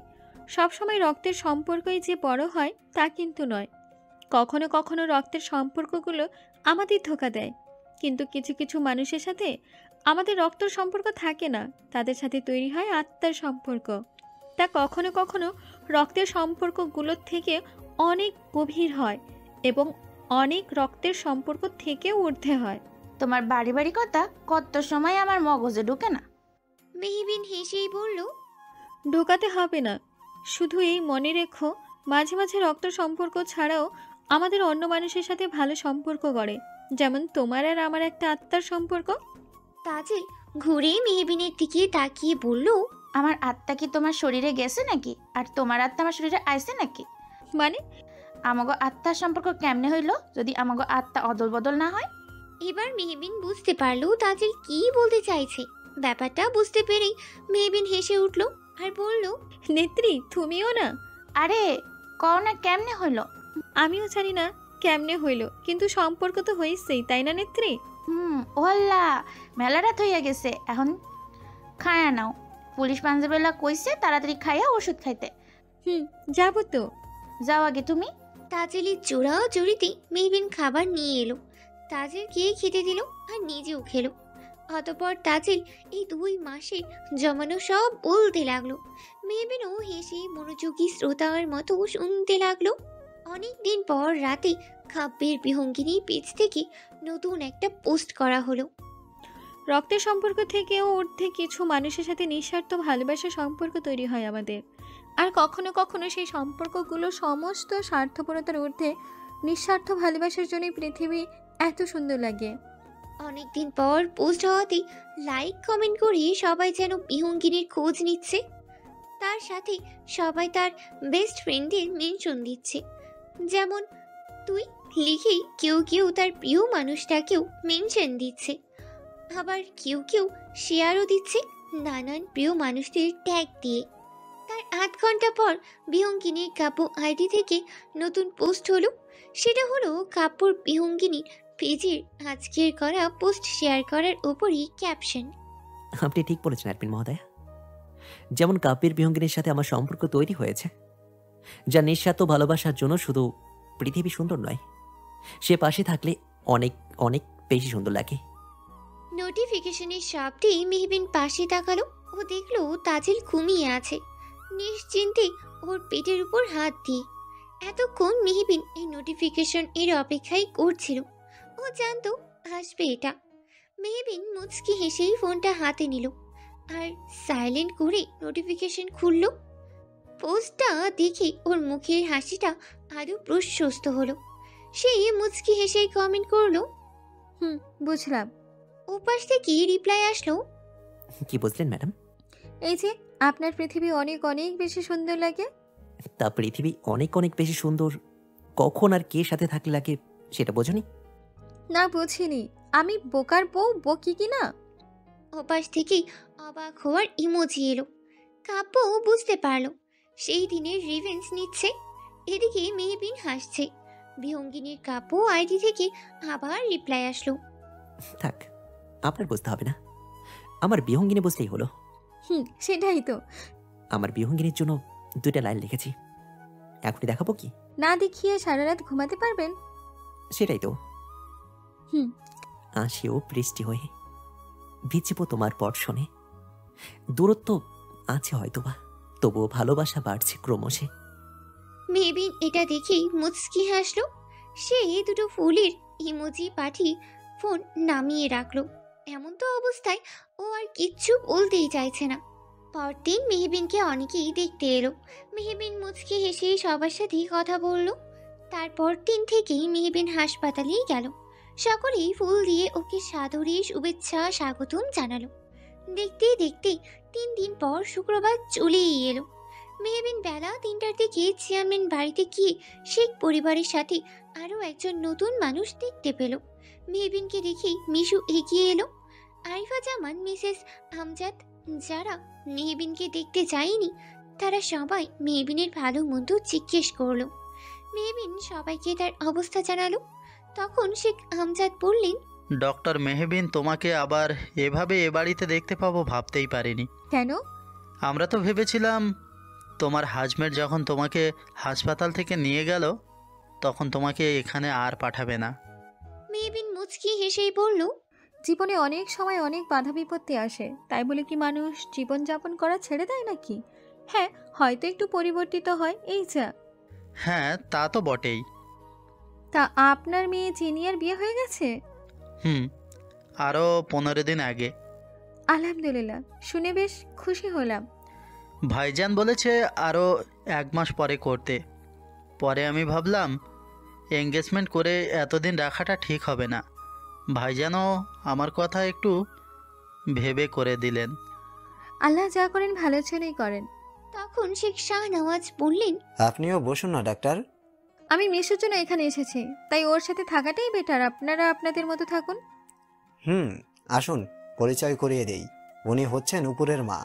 C: সবসময় রক্তের সম্পর্কই যে বড় হয় তা কিন্তু নয়। কখনো কখনো রক্তের সম্পর্কগুলো আমাদের ধোকা দেয়, কিন্তু কিছু কিছু মানুষের সাথে আমাদের রক্তের সম্পর্ক থাকে না, তাদের সাথে তৈরি হয় আত্মার সম্পর্ক। তা কখনো কখনো রক্তের সম্পর্কগুলোর থেকে অনেক গভীর হয় এবং অনেক রক্তের সম্পর্ক থেকেও ঊর্ধ্বে হয়।
B: তোমার বাড়ি বাড়ি কথা কত সময় আমার মগজে ঢুকে না।
A: মেহবিন হেসেই বলল,
C: ঢোকাতে হবে না, শুধু এই মনে রেখো মাঝে মাঝে রক্ত সম্পর্ক ছাড়াও আমাদের অন্য মানুষের সাথে ভালো সম্পর্ক গড়ে, যেমন তোমার আর আমার একটা আত্মার সম্পর্ক।
A: তাজিল ঘুরে মেহবিনের দিকে তাকিয়ে বলল,
B: আমার আত্মা কি তোমার শরীরে গেছে নাকি? আর তোমার আত্মা আমার শরীরে আইছে নাকি?
C: মানে
B: আমাগো আত্মার সম্পর্ক কেমনে হইল যদি আমাগো আত্মা অদল বদল না হয়?
A: এবার মেহবিন বুঝতে পারলো তাজিল কি বলতে চাইছে। ব্যাপারটা বুঝতে পেরেই মেহবিন হেসে উঠল আর বলল,
C: নেত্রী তুমিও না?
B: আরে কও না কেমনে হইল?
C: আমিও জানি না কেমনে হইল, কিন্তু সম্পর্ক তো হয়েছেই, তাই না নেত্রী?
B: ওল্লা মেলা রাত হইয়া গেছে, এখন খায়া নাও। পুলিশ পাঞ্জাবেলা কইছে তাড়াতাড়ি খাইয়া ওষুধ খাইতে।
C: যাবো তো।
B: যাও আগে তুমি।
A: তাজেলের জোড়া জড়িতে মেহবিন খাবার নিয়ে এলো। তাজেল গিয়ে খেতে দিল আর নিজেও খেলো। অতপর তাজেল এই 2 মাসে জমানো সব বলতে লাগলো। মেহবিনও হেসে মনোযোগী শ্রোতার মতো শুনতে লাগলো। অনেক দিন পর রাতে কাব্যের বিহঙ্গিনী পেজ থেকে নতুন একটা পোস্ট করা হলো।
C: রক্তের সম্পর্ক থেকেও ঊর্ধ্বে কিছু মানুষের সাথে নিঃস্বার্থ ভালোবাসার সম্পর্ক তৈরি হয় আমাদের। আর কখনো কখনো সেই সম্পর্কগুলো সমস্ত স্বার্থপরতার ঊর্ধ্বে নিঃস্বার্থ ভালোবাসার জন্যই পৃথিবী এত সুন্দর লাগে।
A: অনেকদিন পর পোস্ট হওয়াতে লাইক কমেন্ট করে সবাই যেন বিহঙ্গিনীর খোঁজ নিচ্ছে। তার সাথে সবাই তার বেস্ট ফ্রেন্ডের মেনশন দিচ্ছে। যেমন তুই লিখে কেউ কেউ তার প্রিয় মানুষটাকেও মেনশন দিচ্ছে। আবার কেউ কেউ শেয়ারও দিচ্ছে নানান প্রিয় মানুষদের ট্যাগ দিয়ে। তার 8 ঘন্টা পর বিহঙ্গিনীর কাব্য আইডি থেকে নতুন পোস্ট হলো। সেটা হলো কাব্যর বিহঙ্গিনীর পেজের আজকের করা পোস্ট শেয়ার করার উপরই ক্যাপশন।
H: আপনি ঠিক বলেছেন অ্যাডমিন মহোদয়া। যেমন কাব্যের বিহঙ্গিনীর সাথে আমার সম্পর্ক তৈরি হয়েছে, যা নিঃস্বার্থ ভালোবাসার জন্য শুধু পৃথিবী সুন্দর নয়, সে পাশে থাকলে অনেক অনেক বেশি সুন্দর লাগে।
A: নোটিফিকেশনের শব্দেই মেহবিন পাশে তাকালো। ও দেখলো তাজেল ঘুমিয়ে আছে নিশ্চিন্তে ওর পেটের উপর হাত দিয়ে। এতক্ষণ মেহবিন এই নোটিফিকেশন এর অপেক্ষাই করছিল। ও জানতো আসবে এটা। মেহবিন মুচকি হেসেই ফোনটা হাতে নিল আর সাইলেন্ট করে নোটিফিকেশন খুলল। পোস্টটা দেখে ওর মুখের হাসিটা আরো প্রশস্ত হলো। সে মুচকি হেসেই কমেন্ট করলো,
C: বুঝলাম।
A: ওপাশ থেকে রিপ্লাই আসলো,
H: কি বুঝলেন ম্যাডাম?
C: এই যে আপনার পৃথিবী অনেক অনেক বেশি সুন্দর লাগে।
H: তা পৃথিবী অনেক অনেক বেশি সুন্দর কখন আর কে সাথে থাকলে লাগে সেটা বোঝনি?
C: না বুঝিনি। আমি বোকার বউ বকি কি না?
A: ওপাশ থেকে অবাক হওয়ার ইমোজি এলো। কাব্য বুঝতে পারলো সেই দিনের রিভেঞ্জ নিচ্ছে। এদিকে মেহবিন হাসছে। বিহঙ্গিনীর কাব্য আইডি থেকে আবার রিপ্লাই আসলো,
H: থাক আপনার বুঝতে হবে না, আমার বিহঙ্গিনী বুঝলেই হলো।
C: সেটাই তো।
H: আমার বিহঙ্গিনীর জন্য 2টা লাইন লিখেছি, এখনই দেখাবো কি?
C: না দেখিয়ে সারা রাত ঘুমাতে পারবেন?
H: সেটাই তো। আসেও বৃষ্টি হয়ে ভিজব তোমার পরশনে, দূরত্ব আছে হয়তোবা, তবুও ভালোবাসা বাড়ছে ক্রমশে।
A: মেহবিন এটা দেখেই মুচকি হাসলো। সে 2টো ফুলের ইমোজি পাঠিয়ে ফোন নামিয়ে রাখলো। এমন তো অবস্থায় ও আর কিচ্ছু বলতেই চাইছে না। পরদিন মেহবিনকে অনেকেই দেখতে এলো। মেহবিন মুচকি হেসে সবার সাথে কথা বলল। তারপর দিন থেকেই মেহবিন হাসপাতালেই গেল। সকলেই ফুল দিয়ে ওকে সাদরে শুভেচ্ছা স্বাগতম জানালো। দেখতে দেখতে 3 দিন পর শুক্রবার চলেই এলো। মেহবিন বেলা 3টার দিকে চেয়ারম্যান বাড়িতে গিয়ে শেখ পরিবারের সাথে আরও একজন নতুন মানুষ দেখতে পেল। মেহবিনকে দেখেই মিশু এগিয়ে এলো। আরিফা জামান, মিসেস আমজাদ যারা মেহবিনকে দেখতে যায়নি তারা সবাই মেহবিনের ভালো মন্দ জিজ্ঞেস করলো। মেহবিন সবাইকে তার অবস্থা জানালো। তখন শেখ আমজাদ বললেন,
N: ডক্টর মেহবিন তোমাকে আবার এভাবে এ বাড়িতে দেখতে পাবো ভাবতেই পারিনি।
C: কেন?
N: আমরা তো ভেবেছিলাম তোমার হাজবেন্ড যখন তোমাকে হাসপাতাল থেকে নিয়ে গেল তখন তোমাকে এখানে আর পাঠাবে না।
A: মেহবিন মুচকি হেসেই বলল,
C: জীবনে অনেক সময় অনেক বাধা বিপত্তি আসে, তাই বলে কি মানুষ জীবনযাপন করা ছেড়ে দেয় নাকি? হ্যাঁ, হয়তো একটু পরিবর্তিত হয়, এই যা।
N: হ্যাঁ তা তো বটেই।
C: তা আপনার মেয়ে জিনিয়ার বিয়ে হয়ে গেছে?
N: আরও 15 দিন আগে।
C: আলহামদুলিল্লাহ, শুনে বেশ খুশি হলাম।
N: ভাইজান বলেছে আরও 1 মাস পরে করতে। পরে আমি ভাবলাম এঙ্গেজমেন্ট করে এতদিন রাখাটা ঠিক হবে না। ভাইজানও আমার কথা একটু ভেবে করে দিলেন।
C: আল্লাহ যা করেন ভালো ছেলেই করেন।
A: তখন শেখ শাহনওয়াজ বললেন,
I: আপনিও বসুন না ডাক্তার।
C: আমি মিশুর জন্য এখানে এসেছি, তাই ওর সাথে থাকাটাই বেটার। আপনারা আপনাদের মতো থাকুন।
I: আসুন পরিচয় করিয়ে দেই, উনি হচ্ছেন উপরের মা।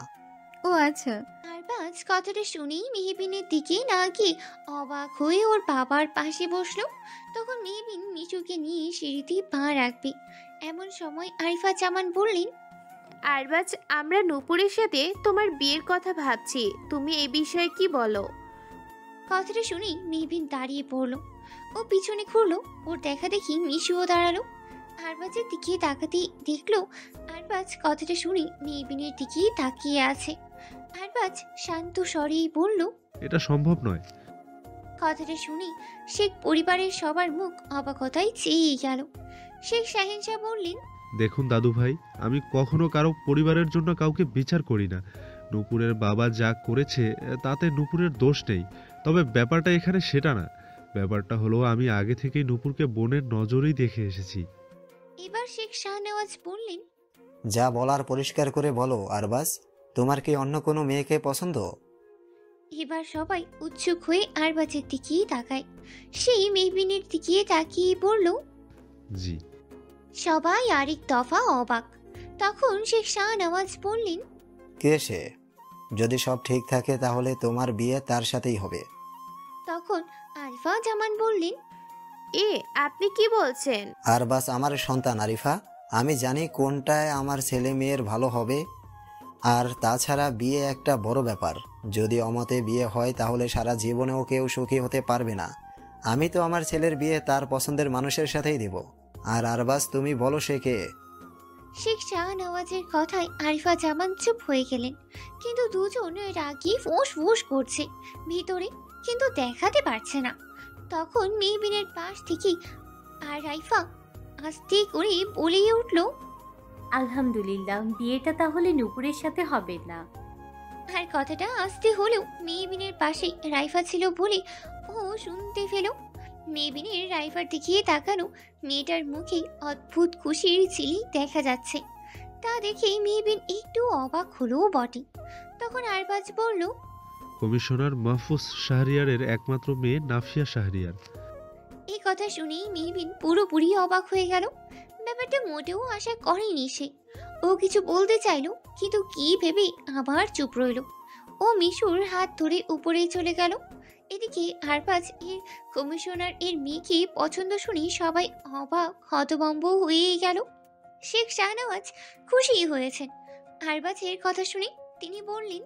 C: ও আচ্ছা।
A: আরবাজ কথাটা শুনেই মেহবিনের দিকে না গিয়ে অবাক হয়ে ওর বাবার পাশে বসলো। তখন মেহবিন মিশুকে নিয়ে সিঁড়িতে পা রাখবে, এমন সময় আরিফা জামান বললেন,
K: আরবাজ, আমরা নূপুরের সাথে তোমার বিয়ের কথা ভাবছি, তুমি এই বিষয়ে কি বলো?
A: কথাটা শুনেই মেহবিন দাঁড়িয়ে পড়লো। ও পিছনে ঘুরলো, ওর দেখা দেখি মিশুও দাঁড়ালো। আরবাজের দিকে তাকাতেই দেখলো আরবাজ কথাটা শুনে মেহবিনের দিকেই তাকিয়ে আছে। আরবাজ শান্ত স্বরেই বলল,
J: এটা সম্ভব নয়।
A: কথাটা শুনে শেখ পরিবারের সবার মুখ অবাকতায় চেয়ে গেল। শেখ শাহিন শাহ বললেন,
J: দেখুন দাদু ভাই, আমি কখনো কারো পরিবারের জন্য কাউকে বিচার করি না। নূপুরের বাবা যা করেছে তাতে নূপুরের দোষ নেই, তবে ব্যাপারটা এখানে সেটা না। ব্যাপারটা হলো আমি আগে থেকেই নূপুরকে বোনের নজরেই দেখে এসেছি।
A: এবার শেখ শাহনওয়াজ বললেন,
I: যা বলার পরিষ্কার করে বলো আরবাজ, তোমার কি অন্য কোনো মেয়েকে পছন্দ?
A: এবার সবাই উৎসুক হয়ে আরবাজের দিকেই তাকায়। সেই মেহবিনের দিকে তাকিয়ে বলল,
J: জি।
A: সবাই আরেক দফা অবাক। তখন শেখ শাহনওয়াজ বললেন,
I: কে সে? যদি সব ঠিক থাকে তাহলে তোমার বিয়ে তার সাথেই হবে।
A: তখন আরিফা জামান বললেন,
K: আপনি কি বলছেন?
I: আরবাজ আমার সন্তান আরিফা, আমি জানি কোনটায় আমার ছেলে মেয়ের ভালো হবে। আর তাছাড়া বিয়ে একটা বড় ব্যাপার, যদি অমতে বিয়ে হয় তাহলে সারা জীবনেও কেউ সুখী হতে পারবে না। আমি তো আমার ছেলের বিয়ে তার পছন্দের মানুষের সাথেই দেব। আর আরবাজ, তুমি বলো সে কে?
A: শেখ শাহনওয়াজের কথায় আরিফা জামান চুপ হয়ে গেলেন। কিন্তু দুজন রাগি ফোঁস ফোঁস করছে ভিতরে, কিন্তু দেখাতে পারছে না। তখন মেহবিনের পাশ থেকে আর আরিফা আস্তে করে বলেই উঠল,
G: আলহামদুলিল্লাহ, বিয়েটা তাহলে নূপুরের সাথে হবে না।
A: আর কথাটা আস্তে হলেও মেহবিনের পাশে রাইফা ছিল বলে ও শুনতে পেল। মেহবিনের রাইফার দিকে তাকানো মেয়েটার মুখে অদ্ভুত খুশির ঝিলি দেখা যাচ্ছে। তা দেখে মেহবিন একটু অবাক হলো বটে। তখন আরবাজ বলল,
J: কমিশনার মাহফুজ শাহরিয়ারের একমাত্র মেয়ে নাফিয়া শাহরিয়ার।
A: এই কথা শুনেই মেহবিন পুরোপুরি অবাক হয়ে গেল। ব্যাপারটা মোটেও আশা করেনি সে। ও কিছু বলতে চাইল, কিন্তু কি ভেবে আবার চুপ রইল। ও মিশুর হাত ধরে উপরে চলে গেল। এদিকে আরবাজ এর কমিশনার এর মেয়েকে পছন্দ শুনে সবাই অবাক হতভম্ব হয়ে গেল। শেখ শাহনওয়াজ খুশি হয়েছেন আরবাজের কথা শুনে। তিনি বললেন,